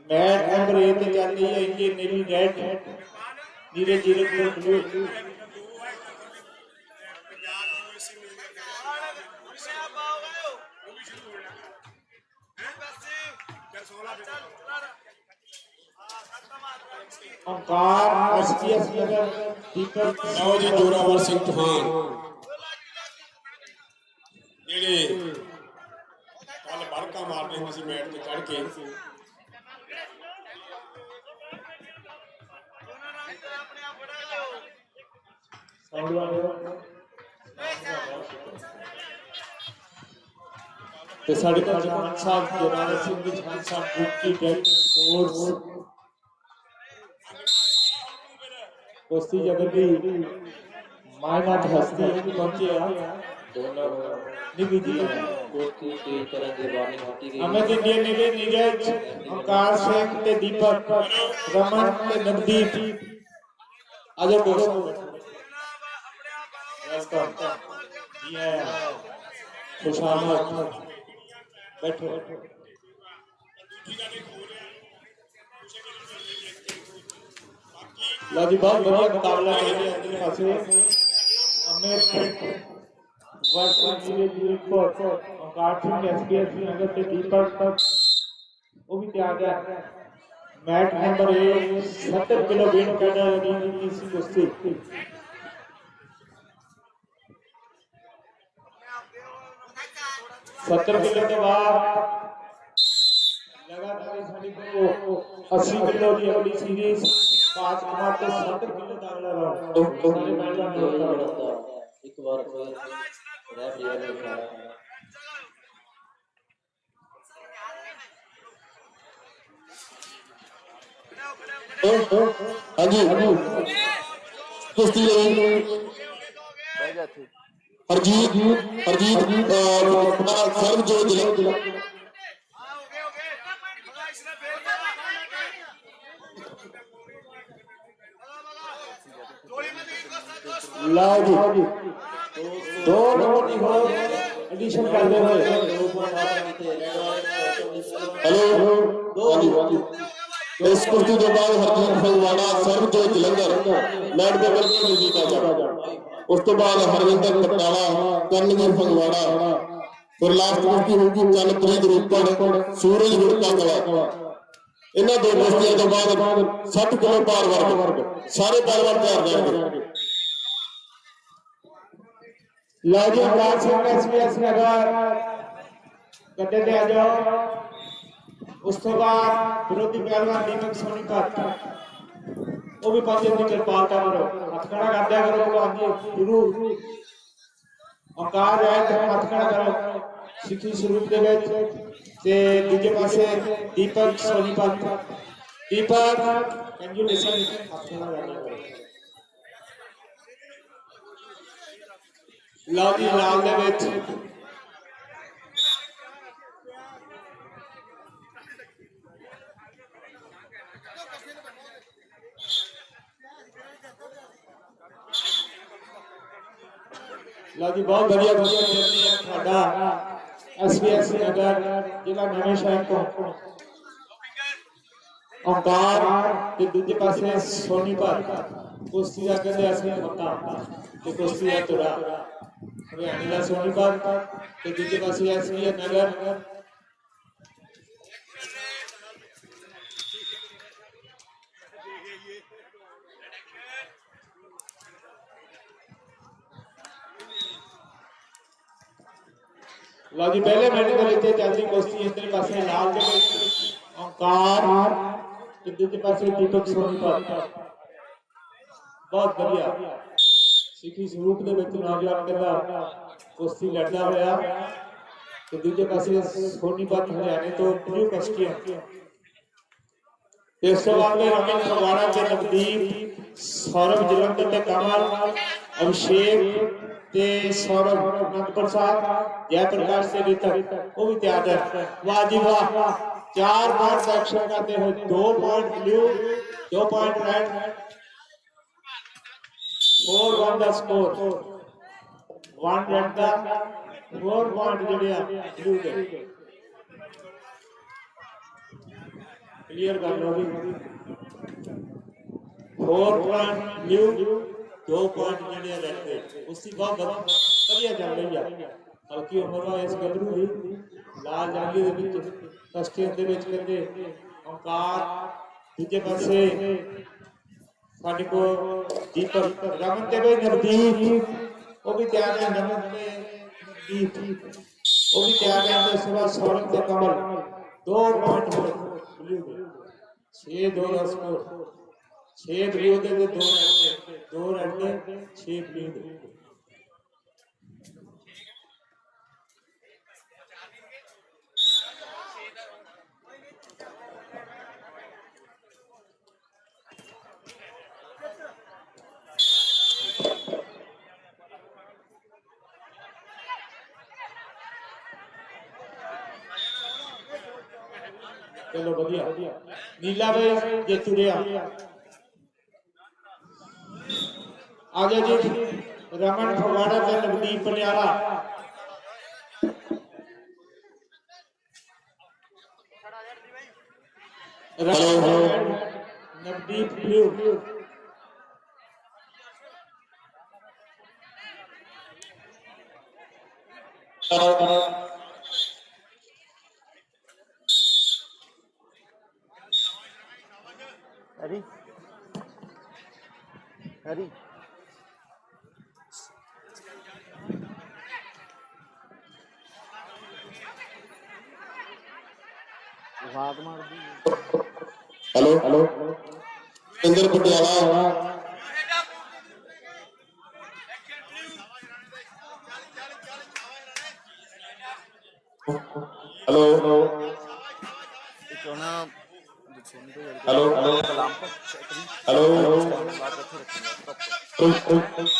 मैच नंबर 1 ते चल रही है Indian navy red, Neeraj Zirakpur blue. Onkar SPS Nagar, Deepak ਲਓ ਜੀ ਜੋਰਾਵਰ ਸਿੰਘ ਚੌਹਾਨ ਜਿਹੜੇ ਕੱਲ ਬੜਕਾ ਮਾਰਦੇ ਹੁੰਦੇ ਸੀ ਮੈਟ ਤੇ ਚੜ ਕੇ ਤੇ ਸਾਡੇ ਕੋਲ ਜਵਾਨ ਸਾਹਿਬ ਜੋਰਾਵਰ ਸਿੰਘ ਜੀ ਜਵਾਨ ਸਾਹਿਬ ਗੁੱਟੀ ਡੈਕ ਸਪੋਰਟਸ कुश्ती जगत की मायनात हस्ती पहुंचे दोनों निधि जी कुश्ती की तरह की वार्निंग होती गई। अमित इंडियन नेवी नीरज, ओंकार सिंह ते दीपक, रमन ते नवदीप आजो दोस्तों वेलकम ये खुशामद बैठो। लो जी बहुत बढ़िया मुकाबला चल रहा है अंदर पासे अमित वर्सेस नीरज जीरकपुर, ओंकार सिंह एसपीएस नगर ते दीपक वो भी तैयार है। Match number 1 70 kilo weight category की इसी कुश्ती सत्तर किलो के बाद लगातार साड़ी को 80 किलो की अगली सीरीज 5 कुमार ते 70 किलो का अगला राउंड सारे पहलवान ने होता एक बार फिर रेफरी ने इशारा हाँ जी कुश्ती हरजीत सर्वजोत जिला लाओ जी दो नंबर की हो एडिशन करते हुए हेलो इस कुश्ती के बाद हरजीत फगवाड़ा सर्वजोत जलंधर मैट पे बिल्कुल जीता जा उस तो बाद हरविंदर कटाला कर्णवीर फगवाड़ा फिर लास्ट कुश्ती होगी चलप्रीत रोपड़ सूरज गुड़का कला इन्हां दो कुश्तियों के बाद 60 किलो पार वर्ग सारे पहलवान तैयार रहेंगे। लो जी ओंकार सिंह एसपीएस नगर गड्ढे पे आ जाओ। उस तो बाद विरोधी पहलवान दीपक सोनीपत वो भी 5 मिनट कृपालता करो हथ खड़ा कर दिया करो भगवान जी गुरु ओंकार है तो हथ खड़ा करो सिੱਖੀ स्वरूप ਦੇ ਵਿੱਚ ਤੇ ਦੂਜੇ ਪਾਸੇ दीपक सोनीपत दीपक कैन यू लिसन हथ खड़ा करना करो। लो जी लाल ਦੇ ਵਿੱਚ लो जी बहुत बढ़िया ਤੁਹਾਡਾ एसपीएस नगर जिला नवे शहर ਤੋਂ ओंकार ਤੇ ਦੂਜੇ ਪਾਸੇ सोनीपत ਕੁਸ਼ਤੀ ਦਾ ਕਹਿੰਦੇ ਅਸੀਂ ਪੱਕਾ ਤੇ ਕੁਸ਼ਤੀ ਦਾ ਤੁਰਾ ਹਰਿਆਣੇ ਦਾ सोनीपत ਤੇ ਦੂਜੇ ਪਾਸੇ एसपीएस नगर लो जी पहले मैच के लिए चलती कुश्ती इधर पासे लाल के ओंकार दूसरे पासे दीपक सोनीपत बहुत बढ़िया ਸਿੱਖੀ ਸਰੂਪ ਦੇ ਵਿੱਚ ਨੌਜਵਾਨ ਕਹਿੰਦਾ ਕੁਸ਼ਤੀ ਲੜਦਾ ਹੋਇਆ ਤੇ ਦੂਜੇ ਪਾਸੇ ਸੋਨੀਪਤ ਹਰਿਆਣੇ ਤੋਂ ਨਿਊ ਕਸਟੀਆਂ ਇਸ ਤੋਂ ਬਾਅਦ ਰਮਨ ਫਗਵਾੜਾ ਤੇ ਨਵਦੀਪ ਸੌਰਵ ਜਲੰਧਰ ਤੇ ਕਮਲ ਅਭਿਸ਼ੇਕ ਤੇ ਸੌਰਵ ਅਨੰਦਪੁਰ ਸਾਹਿਬ ਜੈ ਪ੍ਰਕਾਸ਼ ਤੇ ਰੀਤਕ ਉਹ ਵੀ ਤਿਆਰ ਹੈ। ਵਾਹ ਜੀ ਵਾਹ 4 पॉइंट एक्शन करते हुए 2 पॉइंट ब्लू 2 पॉइंट रेड 4-1 ਦਾ ਸਕੋਰ 1 रेड ਦਾ 4 पॉइंट ਜਿਹੜੇ ਆ ਬਲੂ ਦੇ ਕਲੀਅਰ ਕਰ ਲਓ ਵੀ 4 पॉइंट ब्लू 2 पॉइंट ਜਿਹੜੇ ਰੈਡ ਦੇ ਉਸਦੀ ਬਹੁਤ ਵਧੀਆ ਚੱਲ ਰਹੀ ਆ ਹਲਕੀ ਉਮਰ ਦਾ ਇਸ ਗੱਭਰੂ ਦੀ ਲਾਲ ਜਾਂਗੀ ਦੇ ਵਿੱਚ ਕਸਟੀਅਨ ਦੇ ਵਿੱਚ ਕਹਿੰਦੇ ਓਮਕਾਰ ਦੂਜੇ ਪਾਸੇ ਸਾਡੇ ਕੋਲ ਦੀਪਕ ਰਮਨ ਤੇ ਬਈ ਨਵਦੀਪ ਉਹ ਵੀ ਤਿਆਰ ਹੈ ਰਮਨ ਤੇ ਨਵਦੀਪ ਉਹ ਵੀ ਤਿਆਰ ਹੈ ਤੇ ਸਵਾ ਸੌਰਵ ਤੇ ਕਮਲ 2 ਪॉइंट ਬਲੂ ਦੇ 6-2 ਦਾ ਸਕੋਰ 6 ਬਲੂ ਦੇ ਤੇ 2 ਰੈਡ ਦੇ 6 ਬਲੂ ਦੇ चलो बढ़िया नीला भाई जेतू रहा आगे जी रमन फगवाड़ा ते Navdeep Patiala Navdeep blue Ready? Ready? भाग मार दी hello Indra Patiala hello hello hello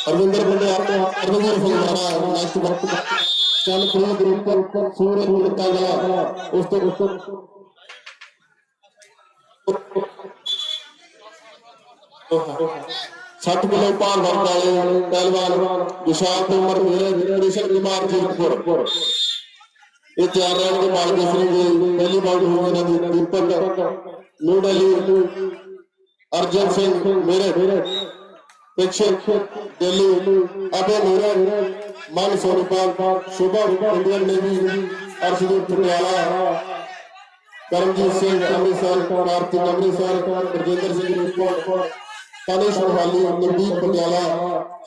Arvinder Patiala Arvinder Phagwara next वक्त चल प्रिय ग्रुप पर सूरज मुड़ता गया उस 60 किलो पार वर्ग वाले पहलवान विशाल उम्र मेरे कृष्ण कुमार जीतपुर ये तैयार रहेंगे बाल केसरी की पहली बाउट होगी दीपक न्यू दिल्ली अर्जुन सिंह मेरे प्रेक्षक दिल्ली अबे मेरे मन सोनीपाल शुभम इंडियन नेवी अर्शदीप पटियाला करमजीत सिंह अमृतसर कार्तिक अमृतसर ब्रजेंद्र सिंह रिपोर्ट तनिष मोहाली नवदीप पटियाला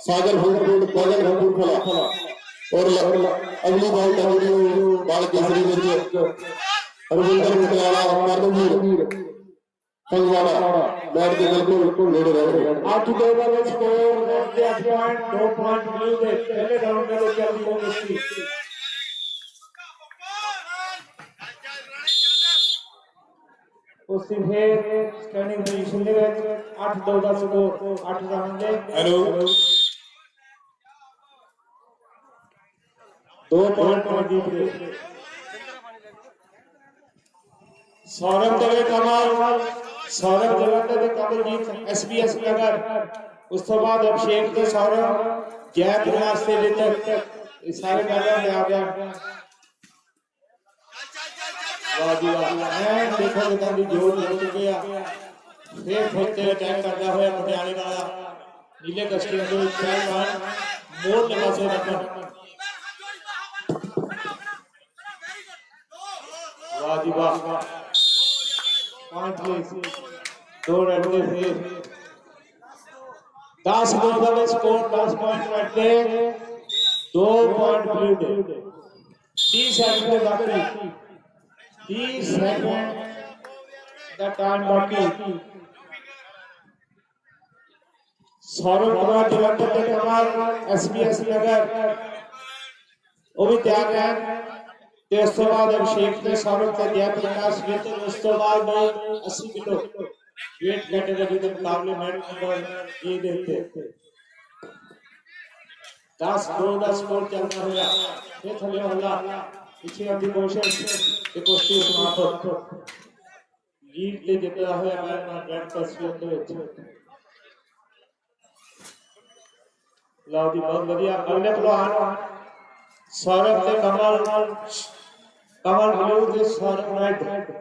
सागर फूलपुर गगन कपूरथला और अगली बाउट है बाल केसरी अरविंदर पटियाला कर्णवीर फगवाड़ा मैच के बिल्कुल नेड़े रहे 8-2 ਦਾ ਸਕੋਰ 8 ਪੁਆਇੰਟ 2 ਪੁਆਇੰਟ ਬਲੂ ਦੇ ਪਹਿਲੇ ਰਾਉਂਡ ਦੇ ਵਿੱਚ ਚੱਲਦੀ ਹੋ ਗਈ ਉਸ ਦਿਨ ਹੈ ਸਟੈਂਡਿੰਗ ਪੋਜੀਸ਼ਨ ਦੇ ਵਿੱਚ 8-2 ਦਾ ਸਕੋਰ 8 ਰਾਉਂਡ ਦੇ ਹੈਲੋ 2 ਪੁਆਇੰਟ ਨਵਦੀਪ ਦੇ सौरभ ते कमल सौरभ जलंधर ते कमलजीत SBS नगर उस तो बाद अभिषेक ते सौरभ जय प्रकाश ते ऋतिक ये सारे मैदान में आ गया वाह जी वाह मैं देखो कि तांडी जोर लग चुके आ फिर ते अटैक करदा होया पटियाले वाला नीले कस्टिंग दे विच पहलवान मोड़ लगा से रखन वाह जी वाह पॉइंट प्लीज 2 रन के फिर 10 गोल का स्कोर 10 पॉइंट रखते 2 पॉइंट ब्लू दे 30 सेकंड बाकी 30 सेकंड का टाइम बाकी सौरभ कुमार जलंधर के कमाल SBS नगर वो भी तैयार है ते उस तो बाद अभिषेक ने सौरभ का जय प्रकाश मित्र उस तो बाद 80 किलो वेट कैटेगरी के मुकाबले मैच नंबर ए देते 10-2 का स्कोर चलता हुआ फिर थले हल्ला पीछे अभी कोशिश ते कुश्ती समाप्त लीड ले जितना हुआ मैं रेड तस्वीर के ਵਿੱਚ ਲਓ ਜੀ ਬਹੁਤ ਵਧੀਆ ਅਗਲੇ ਪਹਿਲਵਾਨ ਸੌਰਵ ਤੇ ਕਮਲ ਬਲੂ ਤੇ ਸੌਰਵ ਰੈਡ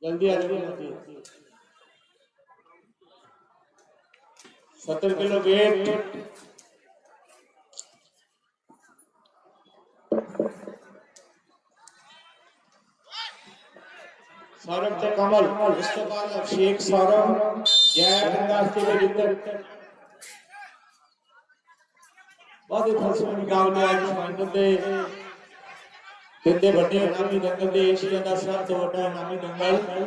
ਜਲਦੀ ਆ ਜਾਓ 70 किलो वेट सौरभ ते कमल उस तो बाद अभिषेक सौरभ जय प्रकाश के जिंदर बहुत ही फलसफी मुकाबले आज फाइनल ਦੇ ਤਿੰਨੇ ਵੱਡੇ ਇਨਾਮੀ ਦੰਗਲ ਦੇ ਏਸ਼ੀਆ ਦਾ ਸਭ ਤੋਂ ਵੱਡਾ ਇਨਾਮੀ ਦੰਗਲ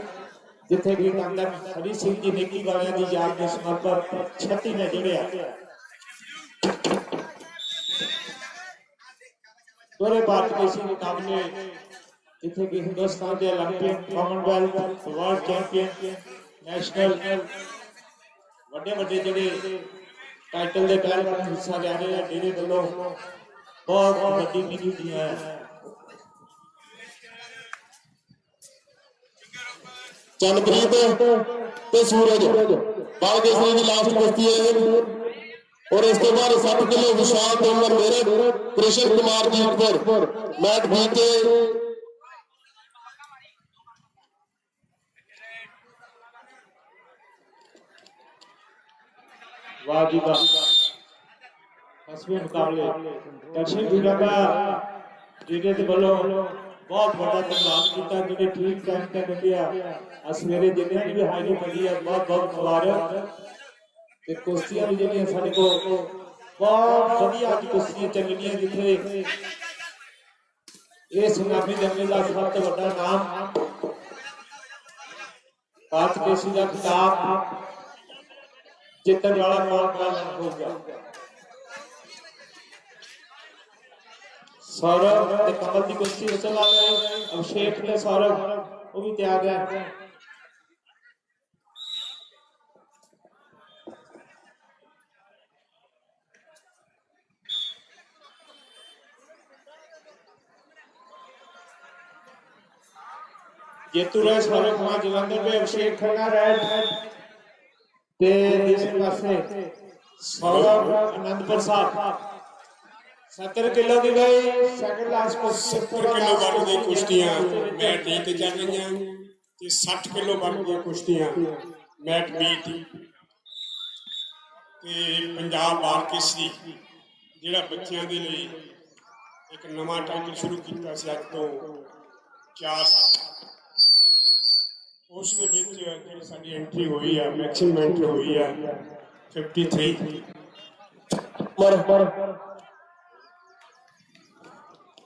ਜਿੱਥੇ ਕਿ ਕੰਦਰ ਹਰੀ ਸਿੰਘ ਜੀ ਨੇਕੀ ਵਾਲਿਆਂ ਦੀ ਯਾਦ ਦੇ ਸਮਰਪਿਤ 36 ਨੇ ਜਿਹੜਿਆ ਦੋਰੇ ਭਾਰਤ ਦੇ ਸੀ ਮੁਕਾਬਲੇ ਜਿੱਥੇ ਕਿ ਹਿੰਦੁਸਤਾਨ ਦੇ 올림픽 ਕਾਮਨਵੈਲਥ ਵਰਲਡ ਚੈਂਪੀਅਨ ਨੈਸ਼ਨਲ ਵੱਡੇ ਵੱਡੇ ਜਿਹੜੇ टाइटल ਦੇ ਪਹਿਲਵਾਨ ਹਿੱਸਾ ਲੈ ਰਹੇ ਆ ਡੇਰੇ ਵੱਲੋਂ ਬਹੁਤ ਵੱਡੀ ਮਿਹਨਤ ਦੀਆਂ ਚੰਨਪ੍ਰੀਤ ਤੇ ਸੂਰਜ ਬਾਲ ਕੇਸਰੀ ਦੀ ਲਾਸਟ ਕੁਸ਼ਤੀ ਹੈ ਔਰ ਇਸ ਤੋਂ ਬਾਅਦ 7 ਕਿਲੋ ਵਿਸ਼ਾਲ ਤੋਮਰ ਮੇਰਠ ਕ੍ਰਿਸ਼ਨ ਕੁਮਾਰ ਜੀਤਪੁਰ ਮੈਚ ਬੀਤੇ वाह जी वाह फसवे मुकाबले दक्षिण जिला का जिले के बलों बहुत बड़ा धन्यवाद किया जिन्हें ठीक टाइम पे मिलिया सवेरे जिन्हें भी हाईली मिली है बहुत बहुत मुबारक ते कुश्तियां भी जिन्हें साडे को बहुत बढ़िया आज कुश्तियां चलनियां जिथे ये सुनामी दंगल का सब तो बड़ा नाम पांच केसी का खिताब जितने वाला कौन हो गया सौरभ ने कमल की कुश्ती उछल आ गए अभिषेक ने सौरभ वो भी त्याग है जेतु रहे सौरभ कुमार जलंधर में अभिषेक खन्ना रहे ਤੇ ਇਸ ਪਾਸੇ ਸੌਰਵ ਅਨੰਦਪੁਰ ਸਾਹਿਬ 70 ਕਿਲੋ ਦੀ ਗਈ ਸੈਕੰਡ ਲਾਸਟ 70 ਕਿਲੋ ਵਰਗ ਦੀ ਕੁਸ਼ਤੀਆਂ ਮੈਟ ਏ ਤੇ ਚੱਲ ਰਹੀਆਂ ਤੇ 60 ਕਿਲੋ ਵਰਗ ਦੀਆਂ ਕੁਸ਼ਤੀਆਂ ਮੈਟ ਬੀ ਤੇ ਪੰਜਾਬ ਬਾਲ ਕੇਸਰੀ ਜਿਹੜਾ ਬੱਚਿਆਂ ਦੇ ਲਈ ਇੱਕ ਨਵਾਂ ਟਾਈਟਲ ਸ਼ੁਰੂ ਕੀਤਾ ਸੀ ਅੱਜ ਤੋਂ 4 ਸਾਲ ਉਸ ਦੇ ਵਿੱਚ ਜਿਹੜੀ ਸਾਡੀ ਐਂਟਰੀ ਹੋਈ ਆ ਮੈਕਸਿਮਮ ਐਂਟਰੀ ਹੋਈ ਆ 53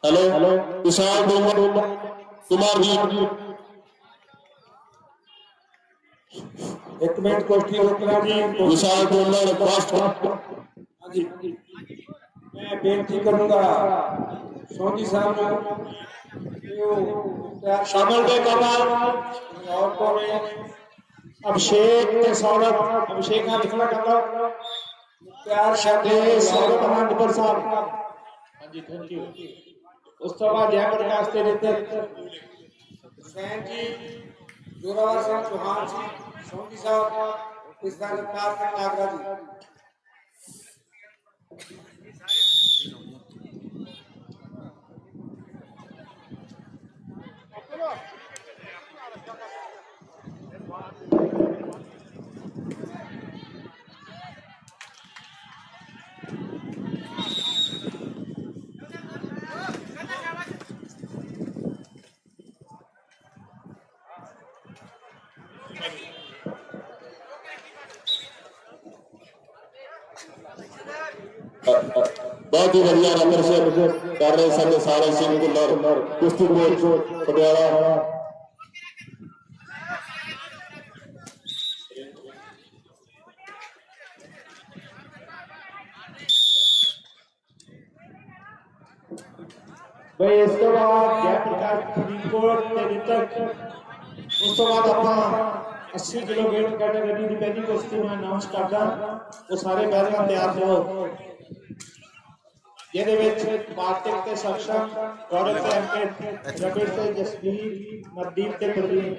हेलो विशाल कुमार जी एक मिनट कुश्ती रोकना जी विशाल कुमार फर्स्ट जी मैं बेनती करूंगा सोनी साहब शामिल के कमाल औरतों में अभिषेक के सौरभ अभिषेक का लिखना करना प्यार शब्द सौरभ अनंतपुर साहब हाँ जी थैंक यू उस तो बाद जय प्रकाश के नेतृत्व हुसैन जी जोरावर सिंह चौहान जी सोनी साहब इस तरह नागरा जी बहुत ही बढ़िया प्रदर्शन कर रहे सारे सारे सिंह भुल्लर कुश्ती कोच पटियाला भाई इसके बाद जयप्रकाश फरीदकोट ते रितक उस तो बाद ਆਪਾਂ 80 किलो वेट कैटेगरी ਦੀ ਪਹਿਲੀ ਕੁਸ਼ਤੀ ਮੈਂ ਅਨਾਉਂਸ ਕਰਦਾ ਉਹ ਸਾਰੇ ਪਹਿਲਵਾਨ ਤਿਆਰ ਹੋ ਜਿਹਦੇ ਵਿੱਚ ਬਾਤਿਕ ਤੇ ਸਖਸ਼ਮ ਗੌਰਵ ਤੇ ਅੰਕਿਤ ਰਵੀ ਤੇ ਜਸਵੀਰ ਨਵਦੀਪ ਤੇ ਪ੍ਰਦੀਪ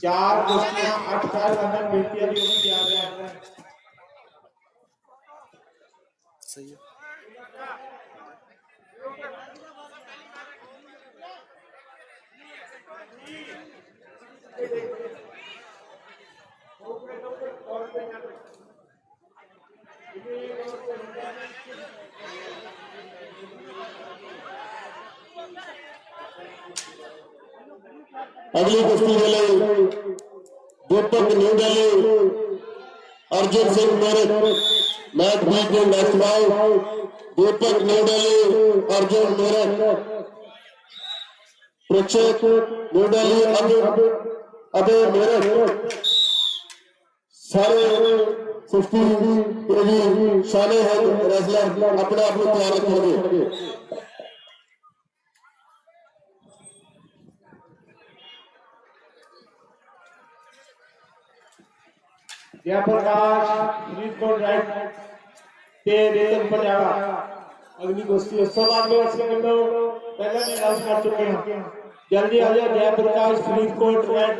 ਚਾਰ ਕੁਸ਼ਤੀਆਂ 8 ਪਹਿਲਵਾਨਾਂ ਬੇਨਤੀ ਹੈ ਜੀ ਉਹ ਤਿਆਰ ਰਹਿਣ ਸਹੀ ਹੈ अगली कुश्ती के लिए Deepak New Delhi Arjun Singh Meerut match beat in next bound Deepak New Delhi Arjun Meerut प्रक्षेप न्यू दिल्ली अबे मेरठ सारे 50 केजी शाने हैं रेसलर अपने आप को तैयार रखेंगे जयप्रकाश फरीदकोट राइट ते रितक पंजाबा अगली कुश्ती उस तो बाद में 80 किलो पहले भी अनाउंस कर चुके हैं जल्दी आ जाए जयप्रकाश फरीदकोट राइट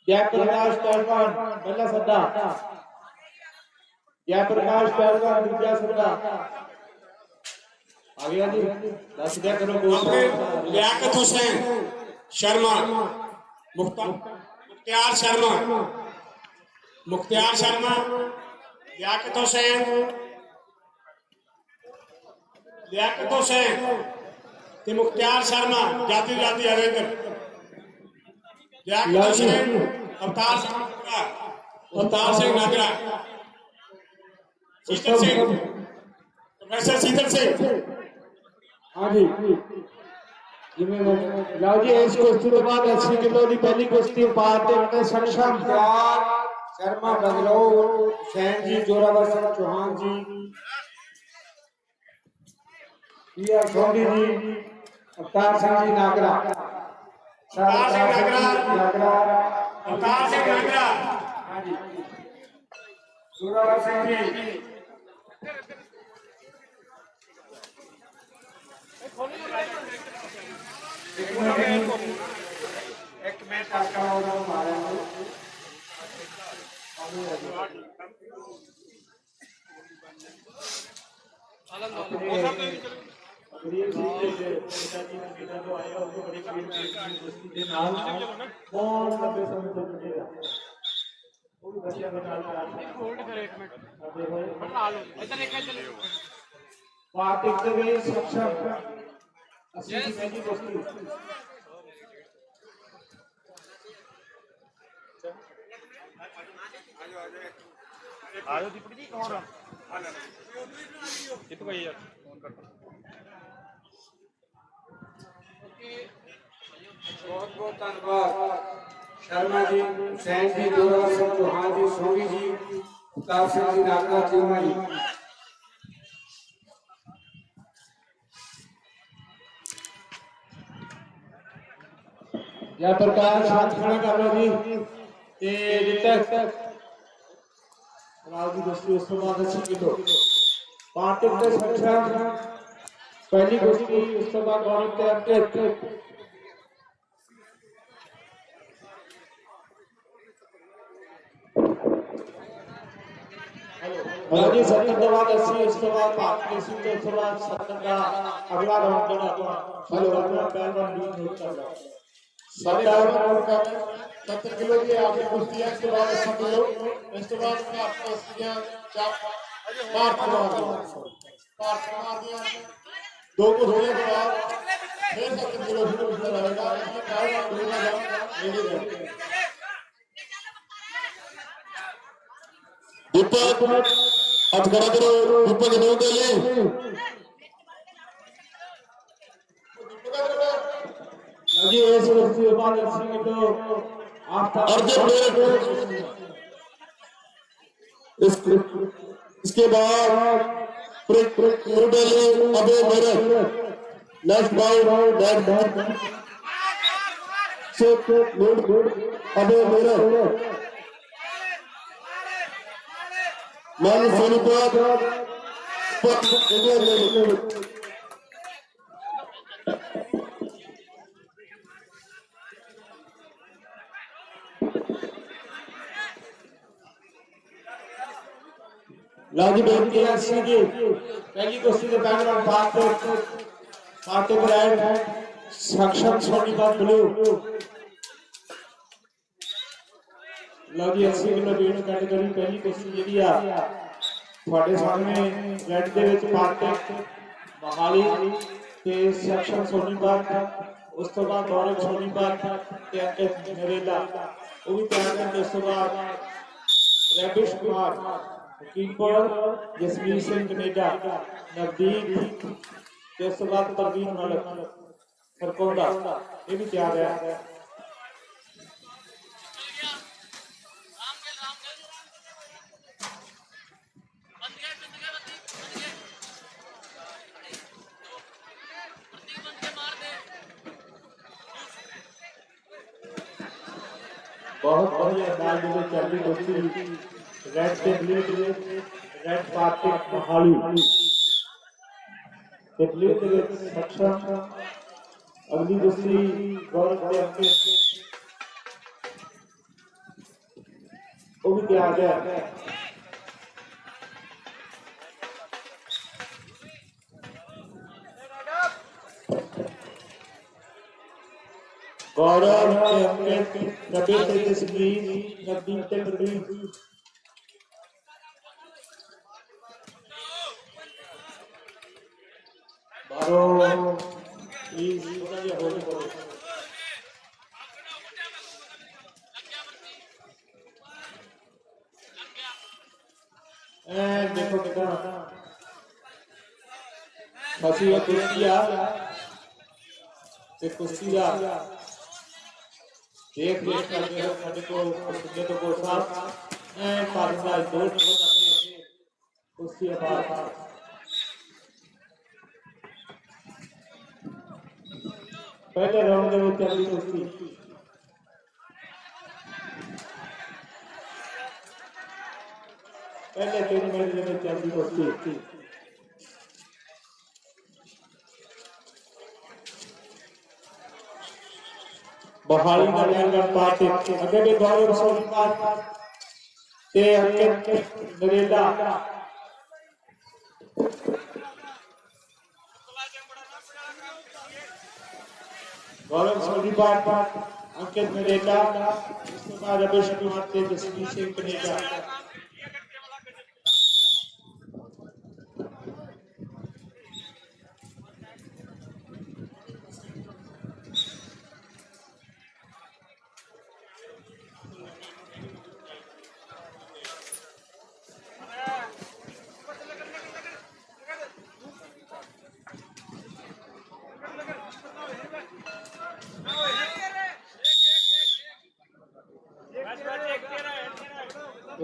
जयप्रकाश पहलवान पहला सद्दा जयप्रकाश पहलवान दूसरा सद्दा आ गया जी 10 दिया करो लियाकत हुसैन शर्मा मुख्तार शर्मा मुख्तार शर्मा लियाकत हुसैन ते मुख्तार शर्मा जाति जाति हरेंद्र लियाकत हुसैन अवतार सिंह नागरा शीतल सिंह प्रोफेसर शीतल सिंह हाँ जी जिम्मेदार लाओ जी इस कुश्ती के बाद 80 किलो की पहली कुश्ती पाते सक्षम शर्मा बदलाव हुसैन जी जोरावर सिंह चौहान जी पिया सोनी जी अवतार सिंह जी नागरा अवतार सिंह नागरा हाँ जी जोरावर सिंह जी एक मैच आपका हमारे आयो दीपक जी कौन कितने भाई यार फोन कर बहुत बहुत धन्यवाद शर्मा जी हुसैन जी जोरावर सिंह चौहान जी सोनी जी अवतार सिंह जी नागरा चीमा जी जयप्रकाश हाथ खड़ा कर लो जी ते रितक राजी दोस्ती उस बाद 80 किलो पार्टी के संख्या पहली कुश्ती उस बाद गौरव के अंकित राजी 70 के बाद 80 उसके बाद पार्टी के उसके बाद 70 का अगला राउंड देना हेलो पहलवान भी नोट कर रहा है 70 किलो की आखिरी कुश्ती है इसके बाद 80 किलो इसके बाद कुश्तियां पार्ट मार दिया दो कुश्तियों के बाद फिर 70 किलो शुरू होने लगेगा इसमें पहलवान दूसरा जाएगा रेडी दीपक हाथ खड़ा करो दीपक न्यू दिल्ली जी इस कुश्ती के बाद 80 किलो अर्जुन मेरठ इसके बाद न्यू दिल्ली अबे Meerut next bound next check good अबे मेरा मान सोनीपत लाजी बेनती है सीधी पहली कुश्ती के पहलवान फातिक रेड सक्षम सोनीपत ब्लू लाजी 80 किलो वेट कैटेगरी पहली कुश्ती ਜਿਹੜੀ ਆ ਤੁਹਾਡੇ ਸਾਹਮਣੇ ਰੈਡ ਦੇ ਵਿੱਚ फातिक ਮਹਾਲੀ ਤੇ ਸक्षम सोनीपत ਉਸ ਤੋਂ ਬਾਅਦ ਗੌਰਵ सोनीपत ਤੇ ਅੰਕਿਤ ਨਰੇਲਾ ਉਹ ਵੀ ਤਿਆਰ ਕਰਨ ਉਸ ਤੋਂ ਬਾਅਦ ਰੈਬਿਸ਼ ਕੁਮਾਰ कीपर जसवीर सिंह कनेडा नवदीप ते उस बाद परवीन मलिक सरकोंडा ये भी तैयार है बहुत बढ़िया अंदाज में चल रही दोस्ती रेड से ब्लू रेड फातिक महाली ते ब्लू के सक्षम अगली दूसरी गौरव के अंकित वो भी तैयार है गौरव के अंकित रबी से तस्वीर नवदीप ते प्रवीण बारो इस बताइए होने को देखो कितना फसी है कुश्तिया ते कुश्तिया देख देख करके साडे को सुनने तो को साथ पारदा दो कुश्तिया पार पहले राउंड में चली कुश्ती पहले 3 मिनट में चली कुश्ती बहाली का लैंडर पार्टी अगे भी गौरव सोनीपत ते अंकित नरेला गौरव सोनीपत अंकित नरेला उसके बाद रमेश कुमार ते जसवीर सिंह कनेडा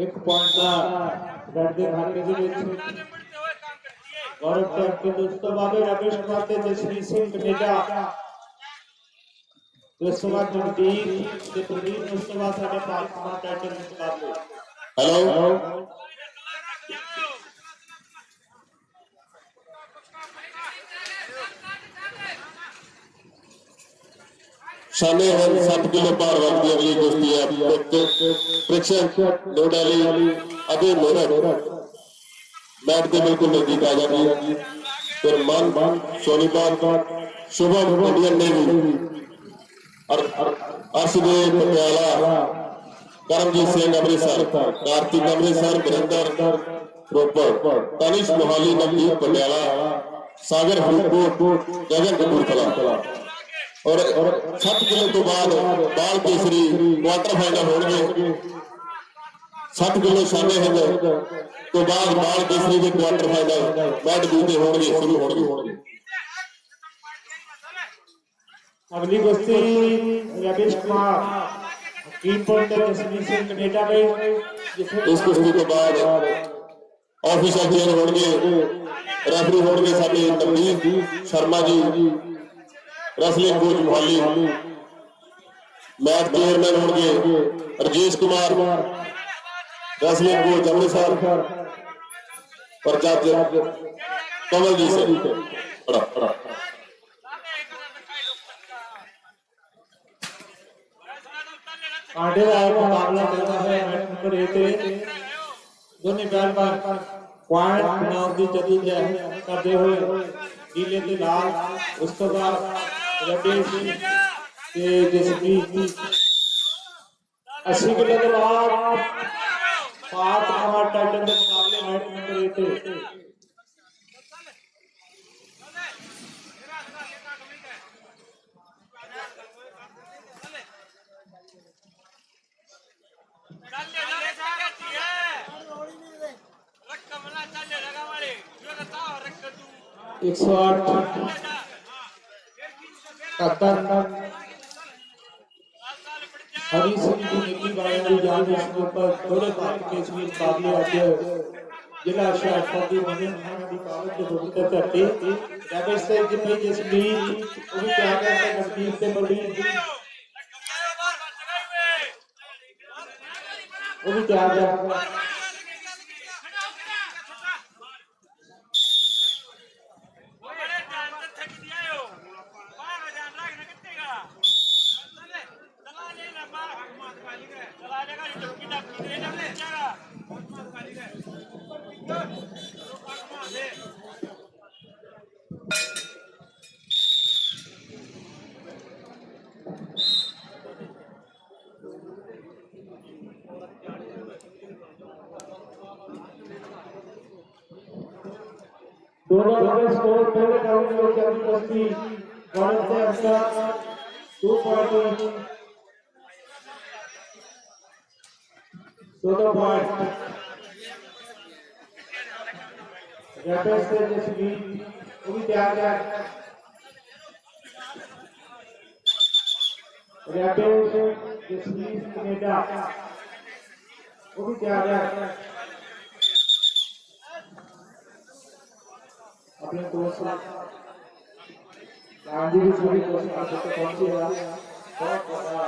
एक पॉइंट का रेड के खाते के लिए गौरव के अंकित दोस्तों बाबे रमेश कुमार ते जसवीर सिंह कनेडा उसके बाद नवदीप ते प्रवीण उसके बाद साडे पांच कुमार टाइटल मुकाबले हेलो शाने 7 किलो भार वर्ग की अगली कुश्ती है प्रेक्षक नोडाली अबे मेरा बैठ के बिल्कुल नजदीक आ जाती फिर मन सोनीपत शुभम इंडियन नेवी और अर्शदीप पटियाला करमजीत सिंह अमृतसर कार्तिक अमृतसर वीरेंद्र रोपड़ तनिष मोहाली नवदीप पटियाला सागर फरीदकोट गगन कपूरथला और 7 किलो तो बाद बाल केसरी क्वार्टर फाइनल होंगे 7 किलो शाने हैं तो बाद बाल केसरी के क्वार्टर फाइनल बैठ बूते होंगे शुरू होंगे अगली कुश्ती रमेश कुमार कीपर ते जसवीर सिंह कनेडा में इस कुश्ती के बाद ऑफिशियल चेंज होंगे रेफरी होंगे साडे Navdeep Sharma ji wrestling coach Mohali match chairman होंगे राजेश कुमार, रैसलिंग कोच अमृतसर और जज कमलजीत सिंह। आटे का मुकाबला चलता है मैच नंबर 1 पे। दोनों पहलवान पॉइंट बनाव की जद्दोजहद करते हुए नीले ते लाल, उस तो बाद रकेश ते जसप्रीत 80 किलो के बाद पांच कमार टाइटल के मुकाबले मैच नंबर 1 पे। एक 108 हरी सिंह की निकी बाया की जान के ऊपर थोड़े भारत के इसमें मुकाबले आज जिला शासन की मदन खान की कावत के भूमिका करते जब इससे जिम्मे जसमीत वो भी क्या करते हैं नजदीक से बड़ी वो भी क्या दोनों स्कोर पहले राउंड में चली बस्ती भारत से अंतर 2 पॉइंट दोनों पॉइंट रैपेज से जसमीत वो भी तैयार है रैपेज जसमीत कनाडा वो भी तैयार है अपने दोस्त गांधी भी पूरी कोशिश कर सकते पहुंचेगा बहुत बड़ा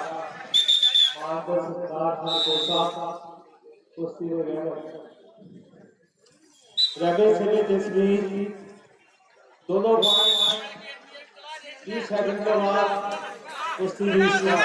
मानकर सरदार था कोसा कुश्ती हो गया रैपेज से जसमीत दोनों 30 सेकंड के बाद कुश्ती बीच में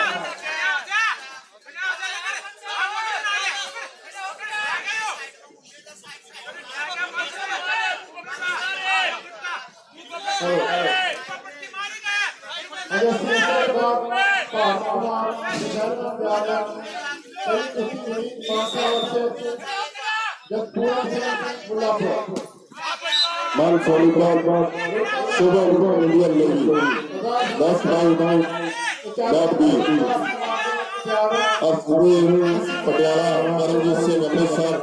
मान सोनीपत सुबह इंडियन नेवी 10 बाई बैट बी पटियाला परमजीत सिंह अमृतसर,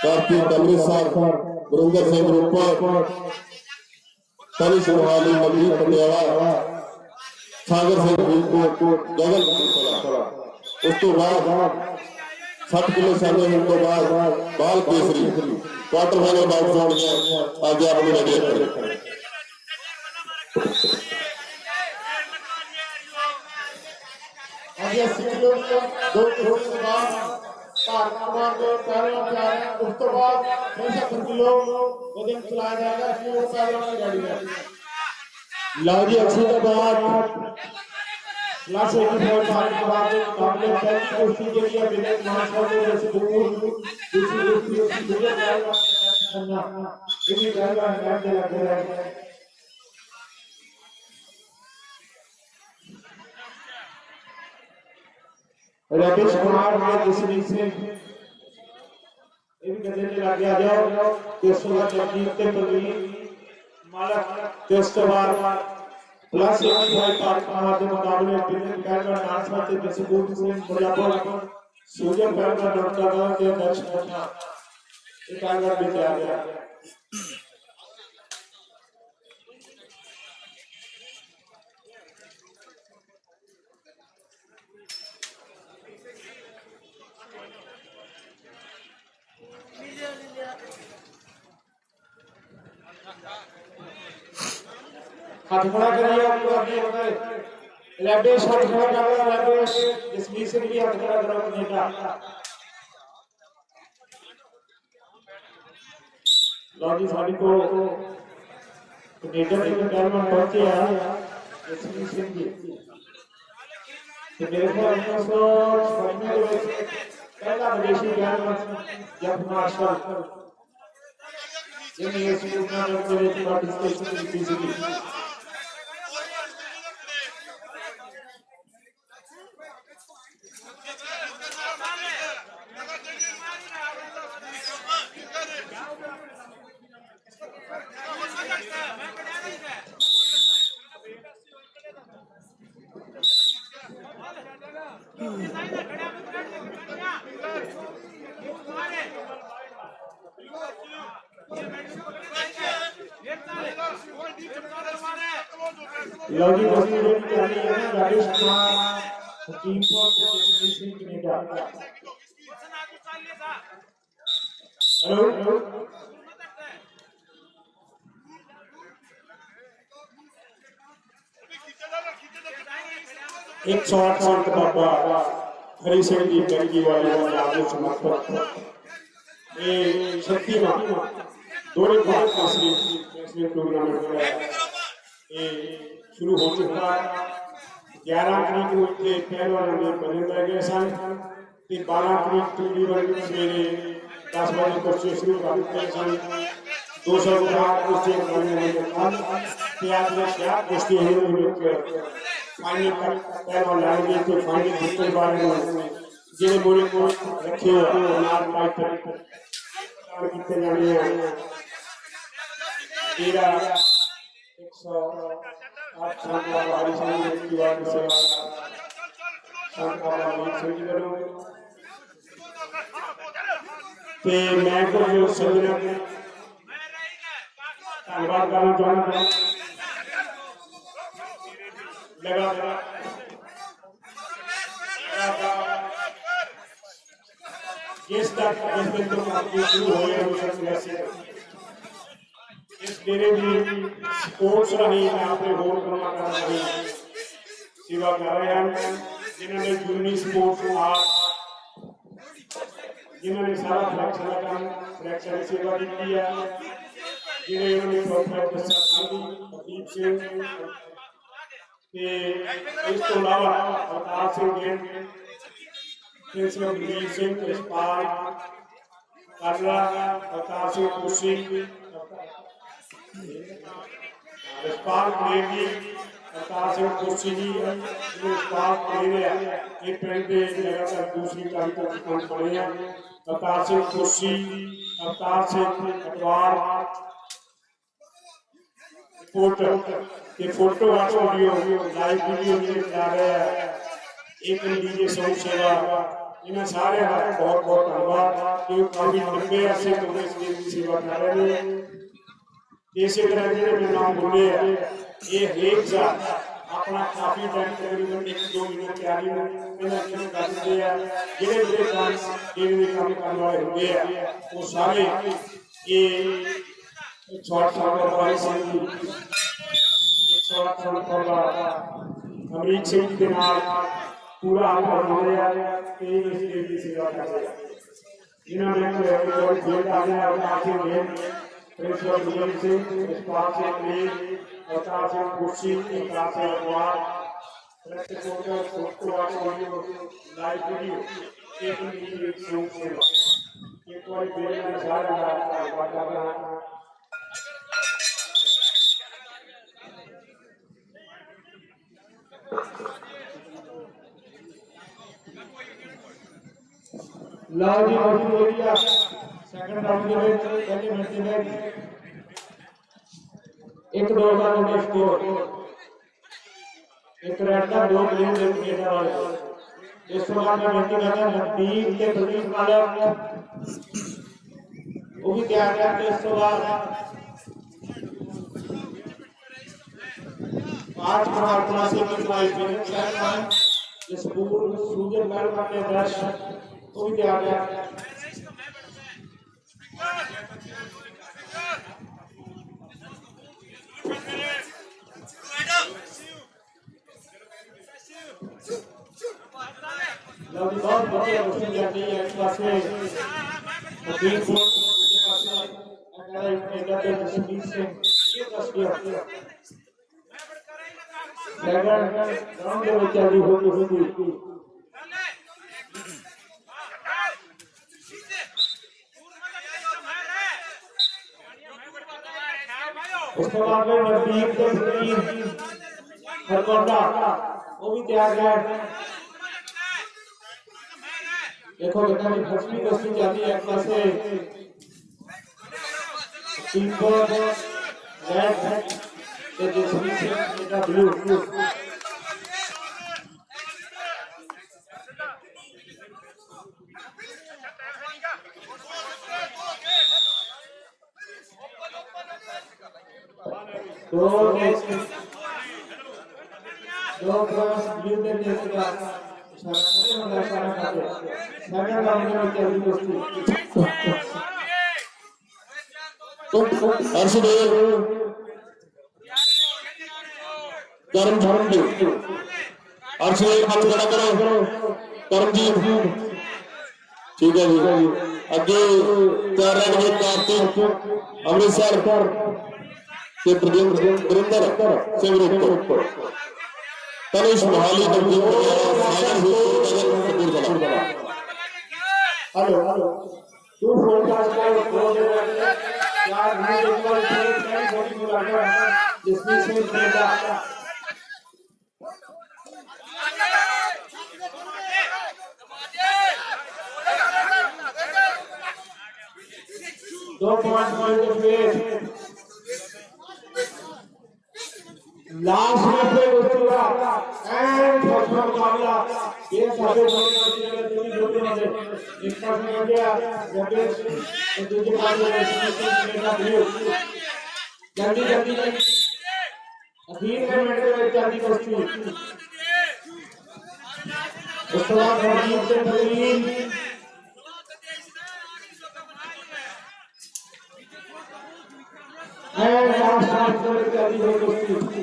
कार्तिक अमृतसर, गुरिंदर सिंह रोपड़, तनिष मोहाली मल्ली पटियाला, सागर सिंह फरीदकोट, गगन कपूरथला। उस तो बाद 60 किलो सामने होने के बाद बाल केसरी क्वार्टर फाइनल बाउट जोड़ गया। आगे अपनी रेडी करें। आगे 80 किलो 2 किलो के बाद भारत कुमार को पहले पे आ रहे हैं। उस तो बाद 75 किलो वजन चलाया जाएगा इसलिए वो पहले वाली गाड़ी है। लो जी 80 के बाद क्लास 85 भारत कुमार के मुकाबले पहली कुश्ती के लिए विनय महासभा को जैसे दूर दूसरी कुश्ती दूर जाएगा करना ये भी जाएगा मैच लग रहा है। राकेश कुमार के दूसरी से ये भी कहते हैं आगे आ जाओ टेस्ट वाला जगदीप के प्रवीण मालक टेस्ट वाला प्लस 85 भारत कुमार के मुकाबले विनय पहलवान नासवा से जसबूत सिंह मुजफ्फर सूर्य पहलवान नौतनगर के दर्शक एक आगे भी आ गया। हाथ खड़ा करिए आपको आगे बढ़े लैबेश हाथ खड़ा कर रहा लैबेश जसमीत सिंह भी हाथ खड़ा करो कनेडा लो जी साडी को कनेडा के पहलवान पहुंचे हैं जसमीत सिंह जी तो मेरे ख्याल में उसको फरमे के पहला विदेशी पहलवान जब मार्शल जिन्हें इस टूर्नामेंट में एक पार्टिसिपेशन की थी लॉजी बसी जो चली है ना राजेश कुमार टीम को जसमीत सिंह कनेडा हेलो एक 108 साल का बाबा हरी सिंह जी बेगी वाले पंजाब के समर्पित ये शक्तिमान दोनों बार कासरी टूर्नामेंट में ये शुरू हो चुका है 11 तरीक को इतने पहलवानों ने बने रह गए सन ते 12 तरीक तकरीबन सवेरे 10 बजे कुश्ती शुरू कर दिते सन 200 कुश्ती करने में कल ते आज में क्या कुश्ती है उन्हें फाइनल तक पहलवान लाएंगे तो फाइनल जीतने वाले जिन्हें मोरे को रखे हो नाम टाइप कितने जाने हैं तेरा 108 साल का हरी सिंह की बात से संकाला लीग से करूं ते मैं को जो सजना धन्यवाद करना चाहता हूं लगा जिस दिन तो आपकी शुरू हो गया उस समय से इस मेरे भी स्पोर्ट्स रही आपने होर करना कर रही सेवा कर रहे हैं जिन्होंने यूनी स्पोर्ट्स आर्ट जिन्होंने सारा फ्लैक्शन का काम फ्लैक्शन सेवा दी है जिन्होंने प्रोफेसर संदीप सिंह के इसके अलावा अवतार सिंह गेंद प्रिंसिपल बलबीर सिंह इस्पाल काजला अवतार सिंह कुर्सी इस्पाल प्रेमी अवतार सिंह कुर्सी जी जो इस्पाल प्रेमी है ये पिंड के लगातार दूसरी तारीख तक काम बने हैं अवतार सिंह कुर्सी अवतार सिंह अटवार फोटो ऑडियो लाइव वीडियो भी जा रहे हैं एक डीजे सॉन्ग सेवा इन्हें सारे का बहुत बहुत धन्यवाद क्योंकि काफी लंबे अरसे तो इस गेम की सेवा कर रहे हैं इसी तरह जो नाम बोले ये हरेक सा अपना काफी टाइम तकरीबन 1-2 मिनट तैयारी में इन्हें कर देते हैं जिन्हें जिन्हें काम गेम में काम करने वाले होंगे हैं वो सारे ये 108 साल का हरी सिंह 108 साल का अमरीक सिंह के नाम पूरा आकर हो रहा है कि इस गेम की सेवा कर रहे हैं जिन्होंने खेल आगे आगे गेम प्रिंसिपल बलबीर सिंह इस्पाल सिंह प्रेम अवतार सिंह कुर्सी इकरार से अखबार president photo audio live video एक सॉन्ग सेवा एक और बेल में सारा धन्यवाद कर रहा हूं लाओ जी बहुत बढ़िया सेकंड राउंड के ਵਿੱਚ ਪਹਿਲੇ ਮੈਚ ਦੇ ਵਿੱਚ 1-2 ਦਾ ਨੰਬਰ ਸਕੋਰ ਇੱਕ ਰੈਡ ਦਾ 2 ਗੇਮ ਦੇ ਕੈਨੇਡਾ ਵਾਲੇ ਇਸ ਤੋਂ ਬਾਅਦ ਮੈਂ ਬੇਨਤੀ ਕਰਦਾ ਨਵਦੀਪ ਤੇ ਪ੍ਰਦੀਪ ਨਾਲ ਉਹ ਵੀ ਤਿਆਰ ਕਰਕੇ ਇਸ ਤੋਂ ਬਾਅਦ 5 महात्मा से की प्राइज में चेयरमैन जसपूर सूर्य मैल के दर्शक वो भी तैयार है लो जी बहुत बढ़िया कुश्ती जाती है इस पासे तीन फुट के पासे अगला कनाडा के जसवीर से ये कुश्तियां सेकंड राउंड में चली होती उसके बाद में नजदीक के तीन खरगोंडा वो भी तैयार है। देखो कितना भी फसली कुश्ती चली है पासे तीन पर रेड के जसवीर से कनाडा ब्लू दो क्रॉस ब्लू के जैसे का इशारा करते सेकंड राउंड में चली कुश्ती अर्शदेव कर्मजीत अर्शदेव हाथ खड़ा करो कर्मजीत ठीक है जी अगे तैयार रहेंगे कार्तिक अमृतसर के Gurinder Singh Tanish Mohali hello to forecast का क्लोज यार मैं एक बार फिर बॉडी को लगा जिसमें से कनाडा दो पॉइंट पे लास्ट में पे उसका एंड फर्स्ट मुकाबला ये सारे जोड़े वाले एक पास में आ गया रमेश और दूसरे पास में कनाडा ब्लू जल्दी जल्दी अखीर में मिनट में जल्दी कुश्ती उसके बाद रमीज से तलीम एंड लास्ट में जल्दी हो कुश्ती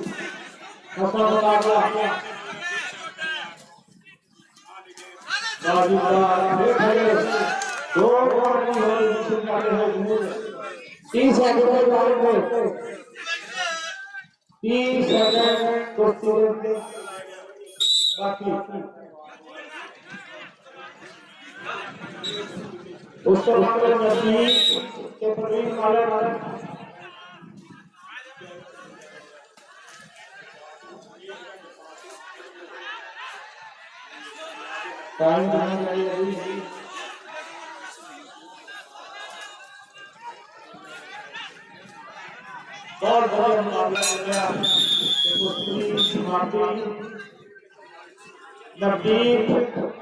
अपना मुकाबला दो और नहीं हो रही 30 सेकंड के बाद में 30 सेकंड कुश्ती बाकी उसके बाद में नजदीक के प्रवीण मालक टाइम देना चाहिए अभी बहुत बढ़िया मुकाबला हो गया कुश्ती समाप्ति नवदीप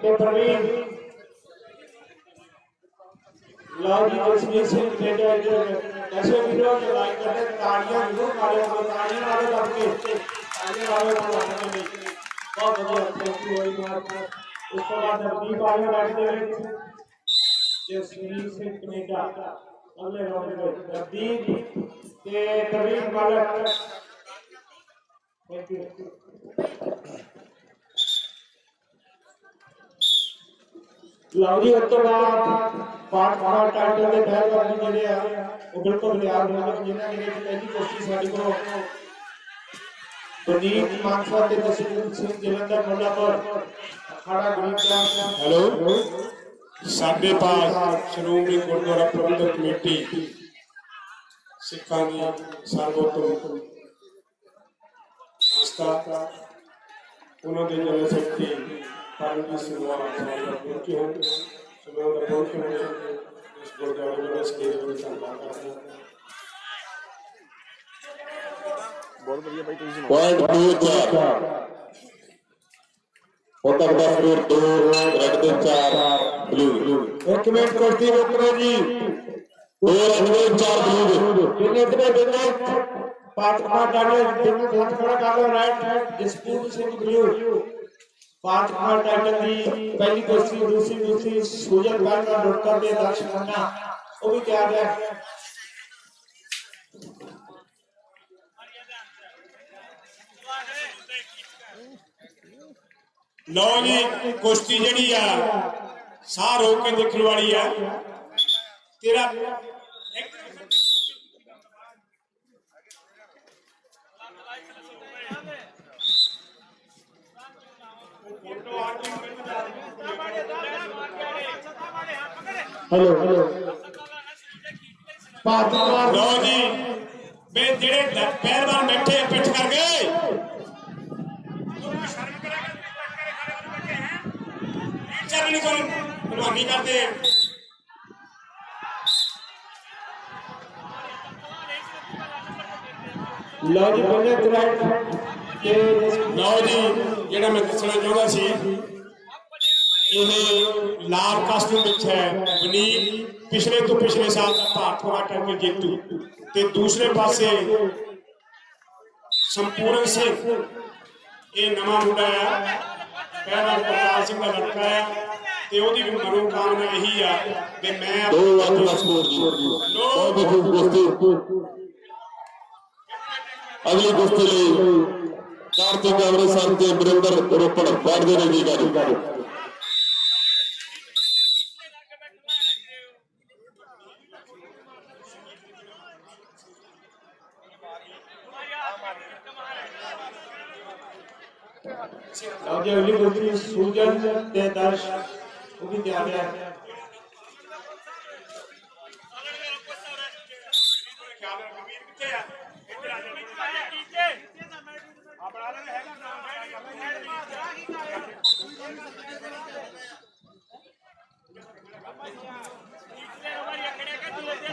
के प्रवीण लाओ जी जसवीर सिंह कनाडा जो ऐसे वीडियो जो लाइक करते हैं तालियां जरूर मारो तालियां मारो सबके तालियां मारो बहुत बढ़िया थैंक यू वेरी मच उसके बाद नवदीप आगे बैठते हुए जसवीर सिंह कनाडा अगले राउंड में नवदीप के प्रवीण मालक थैंक यू लाउडी उत्तर बाद पांच टाइटल ਦੇ ਪਹਿਲਵਾਨ ਜਿਹੜੇ ਆ ਉਹ ਬਿਲਕੁਲ ਤਿਆਰ ਹੋਣਗੇ ਜਿਨ੍ਹਾਂ ਨੇ ਪਹਿਲੀ ਕੁਸ਼ਤੀ ਸਾਡੀ ਕੋਲ ਪ੍ਰਦੀਪ ਮਾਨਸਾ ਤੇ ਜਸਵੀਰ ਸਿੰਘ ਜਲੰਧਰ ਮੁੱਲਾਪੁਰ ਅਖਾੜਾ ਗਰੀਬਦਾਸ हेलो ਸਾਡੇ ਪਾਸ ਸ਼੍ਰੋਮਣੀ ਗੁਰਦੁਆਰਾ ਪ੍ਰਬੰਧਕ ਕਮੇਟੀ ਸਿੱਖਾਂ ਦੀ ਸਰਵੋਤਮ ਸੰਸਥਾ ਉਹਨਾਂ ਦੇ ਜਨਰਲ ਸੈਕਟਰੀ परमजीत सिंह उनकी हम सुबह का फोन करने इस गुरुद्वारे में स्टेज पर संवाद करते हैं बहुत बढ़िया भाई तुम पॉइंट 2-4 होता बड़ा स्कोर 2 रेड के 4 ब्लू एक मिनट कुश्ती रोक रहे जी 2 रेड के 4 ब्लू कितने बिना पांच डाले बिना हाथ खड़ा कर लो राइट जसपूर सिंह ब्लू पांच टाइटल की पहली कुश्ती दूसरी सूजन भाई का डॉक्टर दे दर्शन करना वो भी तैयार है लो जी कुश्ती जी साह रोक के देखने वाली है तेरा हेलो हेलो लो जी वे जेड़े पहलवान बैठे पिठ कर गए पहलवानी करते हैं लो जी पहले तुरंत के लो जी जेड़ा मैं दसना चाहता सी लाल कास्ट्यूम है वनीत पिछले तो पिछले साल का भारत का टाइटल जीतू ते दूसरे पासे संपूर्ण सिंह ये नवा मुंडा है पहला करतार सिंह का लड़का है ते ओदी भी मनोकामना यही है कि मैं 2 लाख ਦਾ ਸਕੋਰ ਜੀ ਬਹੁਤ ਹੀ ਖੂਬ ਕੁਸ਼ਤੀ ਅਗਲੀ ਕੁਸ਼ਤੀ ਲਈ ਕਾਰਤਿਕ ਅੰਮ੍ਰਿਤਸਰ ਤੇ ਬਰਿੰਦਰ ਰੋਪੜ ਬਾੜਦੇ ਨੇ ਜੀ ਗਾੜੀ अगली कुश्ती सूजन ते दर्श वो भी तैयार है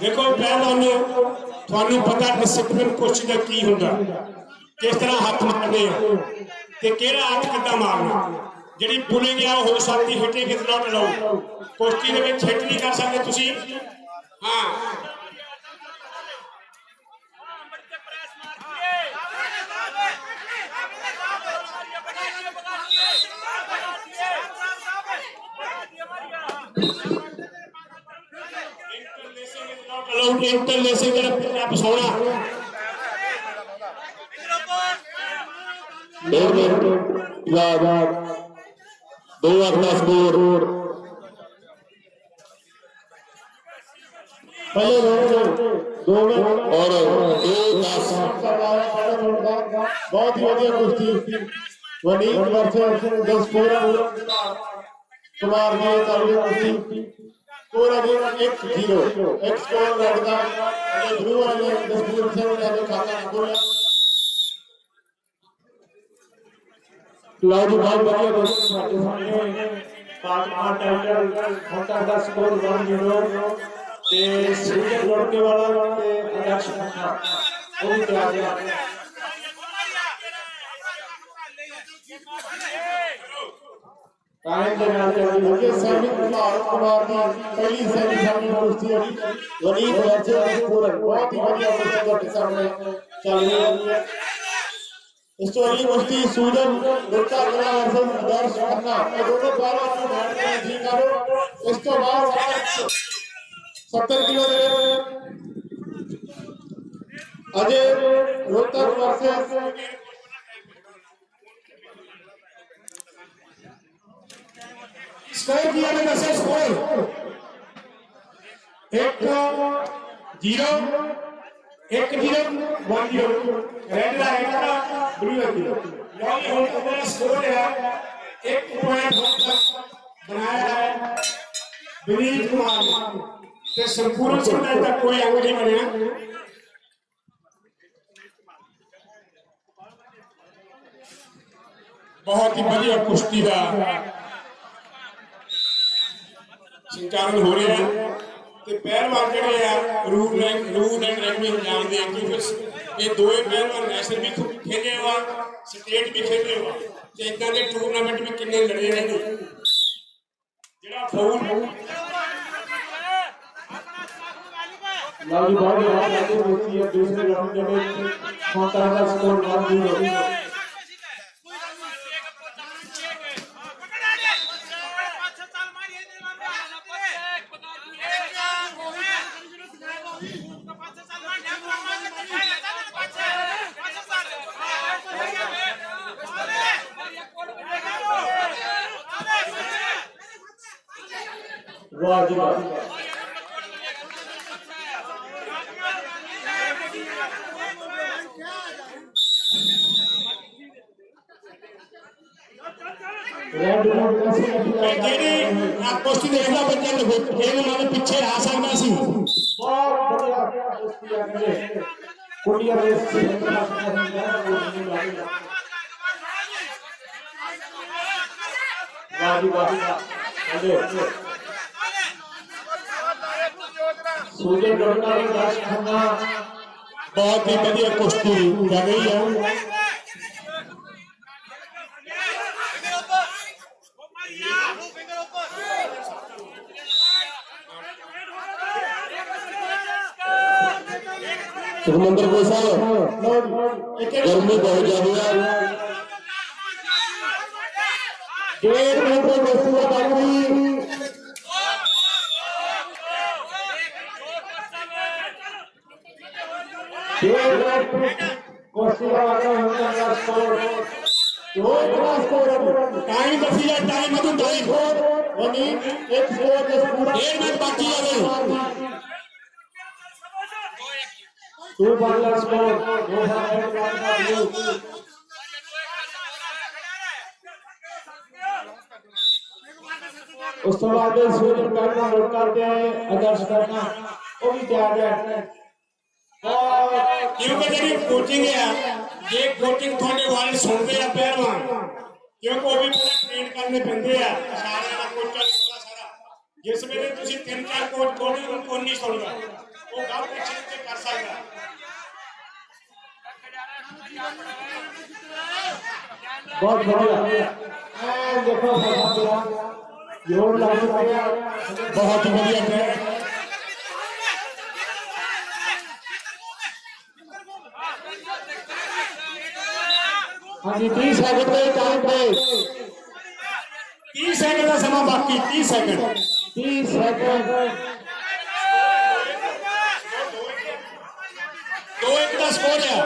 देखो पहलवानों थानू पता डिसिप्लिन कुश्ती का की हुंदा किस तरह हाथ मारने ते केड़ा हाथ किद्दां मारना जिहड़ी पुलिंग है हो सकती हिटिंग इज नॉट अलाउड कुश्ती दे विच हिट नहीं कर सकते तुसी हां इंटरलेसिंग जरा पंजाब सोना 2 ਮਿੰਟ ਯਾਦ 2 ਲੱਖ ਦਾ ਸਕੋਰ पहले दो में और 10 बहुत ही बढ़िया कुश्ती वनीत वर्सेस दसपूरा कुमार जी ताली कुश्ती पूरा दिन 1-0 एक स्कोर लड़का अरे ब्लू वाले दसपूर से जाके खाता ना बोला लाजू बहुत बढ़िया कुश्ती साडे सामने पांचवा टाइटल होता का स्कोर 1-0 ते सूरज लड़के वाला ते आदर्श खन्ना वो भी तैयार है कायम के नाम से मुझे सैनिक कुमार की पहली सैनिक सामने कुश्ती है वनीत वर्सेस पूरन बहुत ही बढ़िया कुश्ती के सामने चल रही है इस तो अगली कुश्ती सूजन गुप्ता कला वर्सेस आदर्श खन्ना ये दोनों पहलवान को बैठ के ठीक करो इस तो बाद 70 किलो दे अजय रोहतक वर्सेस स्कोर किया मैंने दस स्कोर 1-0 रेड लाइन का ब्लू है लॉन्ग होल्ड का स्कोर है 1 पॉइंट बनाया है विनीत कुमार ते संपूर्ण सिंह तक कोई अंक नहीं बनया बहुत ही बढ़िया कुश्ती का संचालन हो रहा है ते पहलवान जिहड़े आ रूल एंड रेगुलेशन जानते हैं कि ये दोए पहलवान नेशनल भी खेले हुआ स्टेट भी खेले हुआ ते इदां दे टूर्नामेंट में किन्ने लड़े ने जिहड़ा फाउल लाजू बहुत बढ़िया कुश्ती है दूसरे राउंड में होता का स्कोर 1-0 Hey! वाह जी वाह ਜਿਹੜੇ ਆ ਕੁਸ਼ਤੀ ਦੇਖਦਾ ਬੱਚੇ ਨੂੰ ਫੇਰ ਮਨ ਪਿੱਛੇ ਆ ਸਕਦਾ ਸੀ। बहुत बढ़िया कुश्ती है कुड़िया रेस से वाह जी वाह सूजन गढ़ना ने दास खन्ना बहुत ही बढ़िया कुश्ती कर रही है। सुखमंदर को साहब गर्मी बहुत ज्यादा है। 1.5 मिनट में कुश्ती का बाकी कुश्ती का टाइम दसी है टाइम मधु टाइम एक स्कोर 1 मिनट बाकी है। टू बार स्कोर 2 बार उस तो बाद सूर्य करना नोट करते हैं आदर्श करना वो भी तैयार है क्योंकि जी कोचिंग है ये कोचिंग थोड़े वाले सुनते हैं पहलवान क्योंकि वो भी पूरा ट्रेन करने पैंदे आ सारे का कोच सारा जिस वेले तुसी 3-4 कोच बोले उनको नहीं सुनगा वो गल पीछे कर सकदा। बहुत बढ़िया देखो जोर लग गया बहुत ही बढ़िया ट्रेन हाँ जी 30 सेकंड पे टाइम पे 30 सेकंड का समा बाकी 30 सेकंड 30 सेकंड 2-1 का स्कोर है।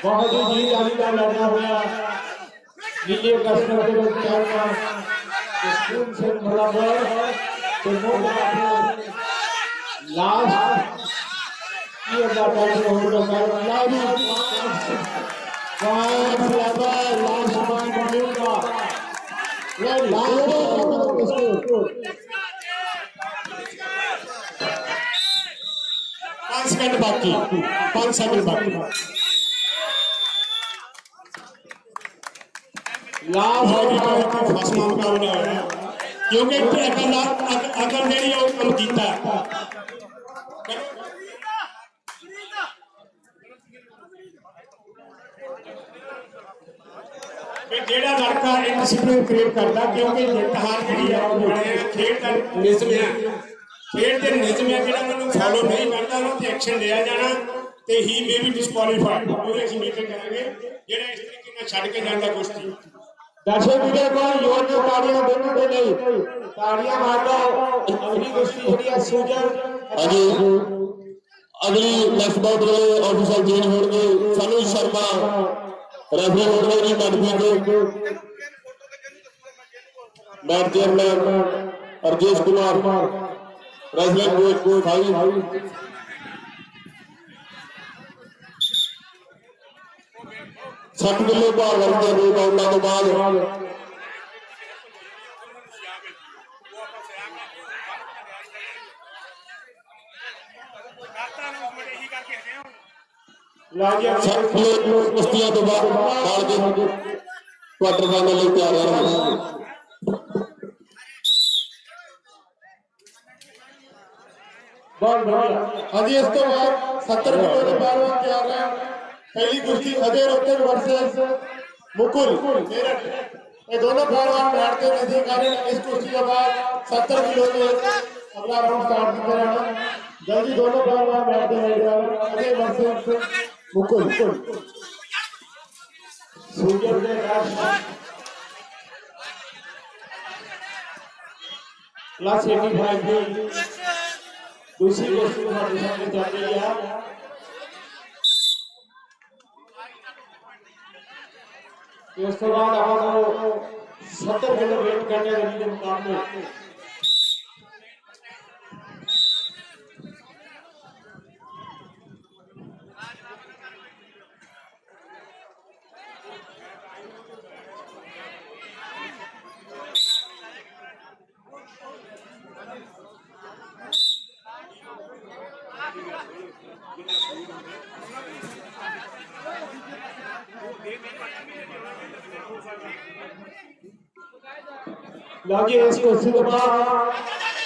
बहुत ही जी जानी का लड़ना हुआ नीचे कस्टमर के लोग चलना स्कूल से बराबर तो मोड़ लास्ट ये टाइम होगा लास्ट पॉइंट मिलेगा ये लास्ट 5 सेकंड बाकी 5 सेकंड बाकी लास्ट फसमा मुकाबला होया क्योंकि अगर मेरी और कम जीता जेड़ा लड़का एक डिसिप्लिन क्रिएट करता क्योंकि जित हार जी खेल का निज़म है खेल के निज़म है जो मैं फॉलो नहीं करता उन्होंने एक्शन लिया जाना तो ही मे बी डिस्कुआलीफाइड पूरे ਅਸੀਂ मीटिंग करेंगे ਜਿਹੜਾ ਇਸ ਤਰੀਕੇ ਨਾਲ ਛੱਡ ਕੇ ਜਾਂਦਾ ਕੁਸ਼ਤੀ दर्शक वीडियो को जोर में तालियां दोनों के लिए तालियां मार दो अगली कुश्ती थोड़ी सूजन अजी अगली नेक्स्ट बाउट वाले ऑफिसर चेंज होंगे सनु शर्मा रेफरी होंगे जी Manpreet match chairman Arjesh Kumar wrestling coach भाई 60 किलो भार वर्ग के दो राउंडों के बाद कुश्तियों तो बाद क्वार्टर फाइनल लिए तैयार रहेंगे। बहुत बढ़िया अजी इस तो बाद 70 किलो के पहलवान तैयार हैं। पहली कुश्ती अजय रोहतक वर्सेस मुकुल मेरठ ये दोनों पहलवान बैठते नजदीक आ रहे हैं। इस कुश्ती के बाद 70 किलो में अगला राउंड स्टार्ट किया जाएगा। जल्दी दोनों पहलवान बैठते हैं अजय वर्सेस मुकुल सूजन के प्लस 85 की दूसरी कुश्ती को हमारे सामने चल रही है। ਉਸ ਤੋਂ ਬਾਅਦ ਆਪਾਂ ਨੂੰ 70 ਕਿਲੋ ਵੇਟ ਕੈਟਾਗਰੀ ਦੇ ਮੁਕਾਬਲੇ लागे इसको सिद्धमा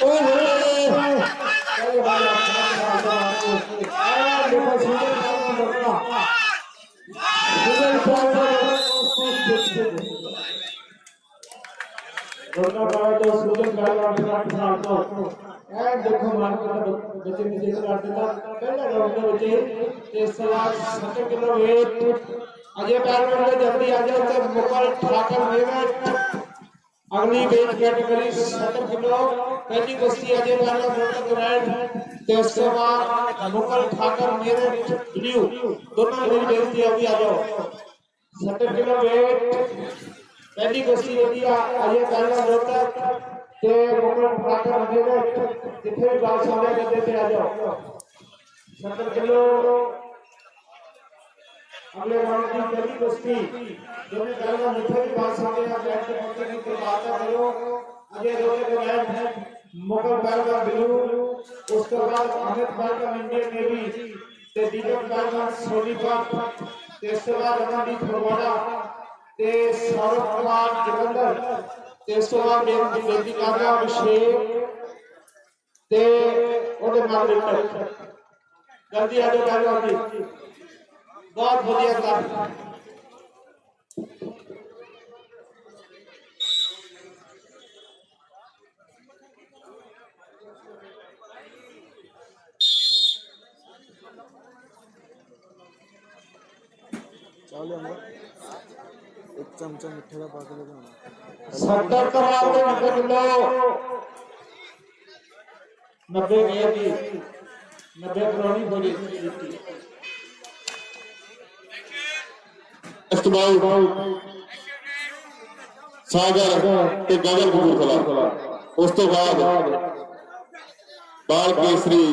ओए होए चल भाई देखो सुंदर काम करना सुंदर काम करना तो सुंदर काम करना ए देखो मान को बच्चे नीचे कर देता पहला राउंड में बच्चे इस सवाल 70 किलो वेट अजय पैरमेंट में जल्दी आ जाओ तो मुकल ठाकर मेरा अगली वेट कैटेगरी 70 किलो पहली कुश्ती अजय पैरमेंट मोटर ग्रैंड ते उसके बाद मुकल ठाकर मेरे ब्लू दोनों मेरी बेइज्जती होगी आ जाओ 70 किलो वेट पहली कुश्ती होगी अजय पैरमेंट मोटर ते मुकल ठाकर मेरे जितने भी बात सामने कर देते आ जाओ 70 किलो अगले राउंड की पहली कुश्ती जो मैं करूंगा मुझे भी बात सामने आ बैठ के पहुंचने की बात करो अजय रोले के बैठ है मुगल बैल का बिलू उसके बाद अमित बैल का इंडियन नेवी ते दीपक बैल का सोनीपत ते इसके बाद रमनदीप फगवाड़ा ते सौरभ कुमार जलंधर ते इसके बाद मेरी बेटी काव्या अभिषेक ते ओडे मार्केट जल्दी आ जाओ जल्दी बहुत बढ़िया काम एक चमचा मिठे का पाके लगाना 70 कराओ 90 किलो 90 गया की 90 करोड़ी बोली सागर ते गगन कपूरथला उस तो बाद बाल केसरी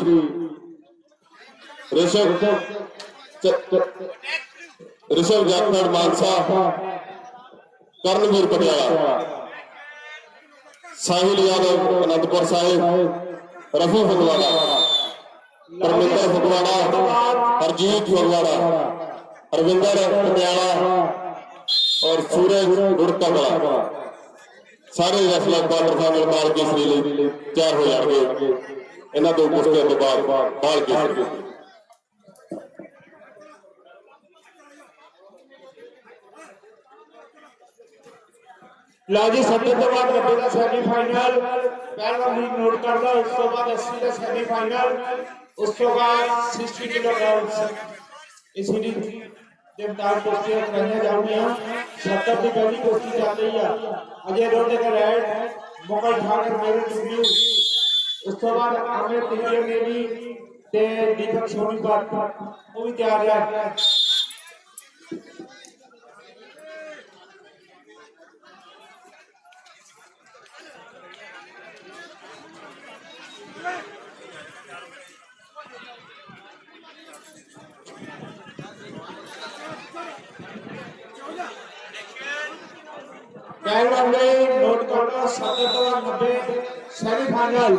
ऋषभ जाखड़ मानसा कर्णवीर पटियाला साहिल यादव अनंतपुर साहिब रफी फगवाड़ा परमिंदर फगवाड़ा हरजीत फगवाड़ा अरविंदर पटियाला और सूरज गुड़का कला सारे रेसलर क्वार्टर फाइनल बाल केसरी लिए तैयार हो जाएंगे इन्होंने दो कुश्तियों के बाद बाल केसरी लाजी 70 के बाद 90 का सेमीफाइनल पहला लीग नोट कर लो उसके बाद 80 का सेमीफाइनल उसके बाद 60 किलोग्राम इसी जब दाल कुश्तियां करने जाऊंगी 70 की पहली कुश्ती चल रही है अजय रोले का रेड मुगल ठाकर मेरे ब्लू उसके बाद अमित इंडियन नेवी ते दीपक सोनीपत वो भी तैयार है पहला में नोट करना 70 के बाद 90 सेमीफाइनल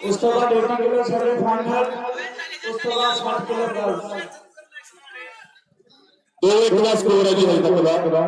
उसके बाद 80 किलो सेमीफाइनल उसके बाद 60 किलो गर्ल्स दो एक का स्कोर है जी अभी तक का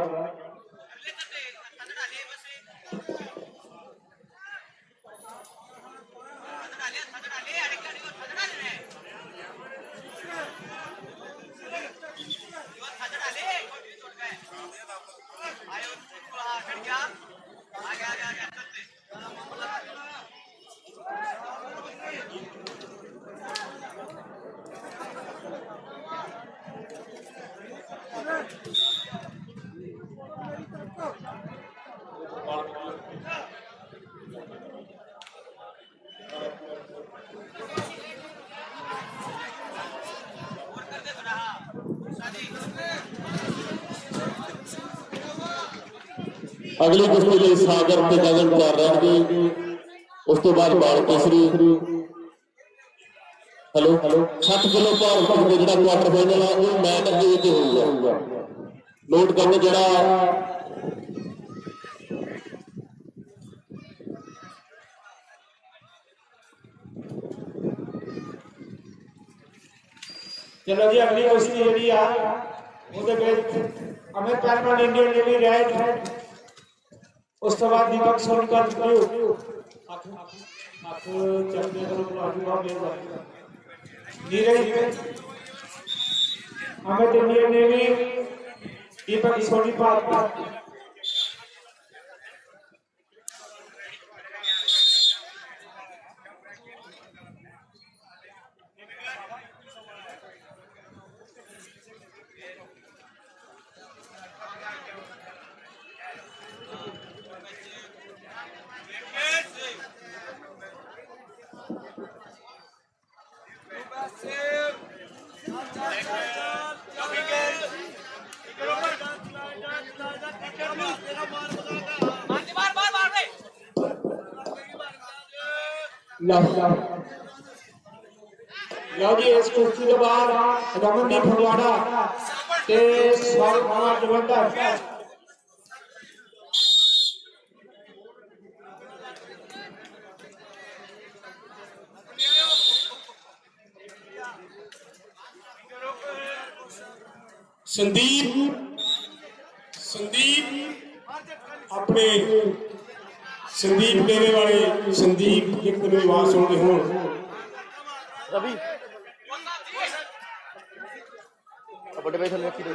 अगली कुश्ती लिए सागर ते गगन तैयार रहणगे। उस तो बाद बाल केसरी हेलो 60 किलो भार के जो क्वार्टर फाइनल है वो मैच अगे होगा। नोट करने जरा चलो जी अगली कुश्ती जी अमित पहलवान इंडियन नेवी रेड, उस तो बाद दीपक सोनकर ब्लू। चलते करो नीरज अमित इंडियन नेवी, दीपक सोनीपत। लो जी इस कुश्ती के बाद रमनदीप फगवाड़ा ते सौरभ कुमार जलंधर। संदीप अपने संदीप डेरे वाले संदीप एक मेरी आवाज सुनते हो रवि बड़े भाई थले रखी रही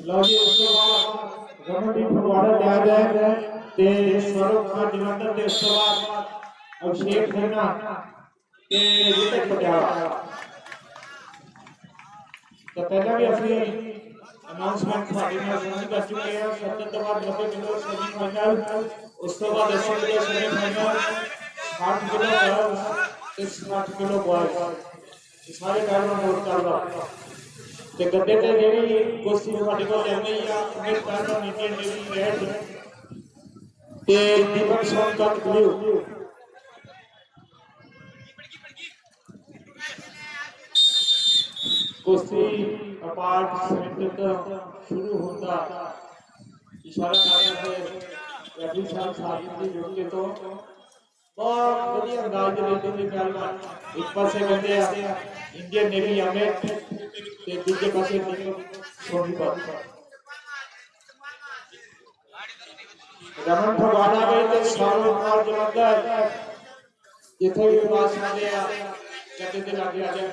लो जी उसके बाद रमनदीप फगवाड़ा तैयार है ते सौरभ कुमार जलंधर ते उसके बाद अभिषेक खन्ना ते रितिक पटियाला। तो पहले भी असली अनाउंसमेंट साड़ी में सुनी कर चुके हैं। 70 90 किलो सेमीफाइनल, उस तो बाद 80 kilo semifinal, 60 kilo girls, 60 kilo boys. सारे पहलवान नोट कर लो ते गड्डे ते जेडी कुश्ती साडी को लड़नी है अमित पहलवान इंडियन नेवी रेड ते दीपक सोनकर ब्लू। कुश्ती अपार्ट सेंटर शुरू होता इशारा करने से रवि साहब साथी जुड़े तो बहुत बढ़िया अंदाज में लेते पहलवान। एक पासे कहते हैं इंडियन नेवी अमित ते दूसरे पासे सोनीपत। रमन फगवाड़ा गए थे सौरभ कुमार जलंधर जिथे भी पास आते हैं कहते थे लागे आ जाए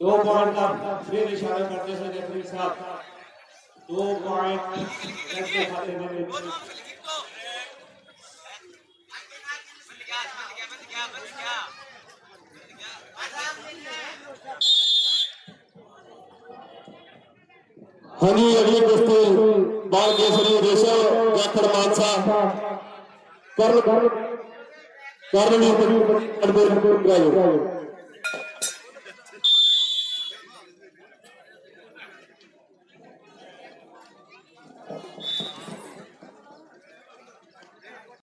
2 पॉइंट का फिर इशारा करते थे रेफरी साहब 2 पॉइंट कैसे खाते थे। हाँ जी अगली कुश्ती बाल केसरी रेशर जाखड़ मानसा कर्नवीर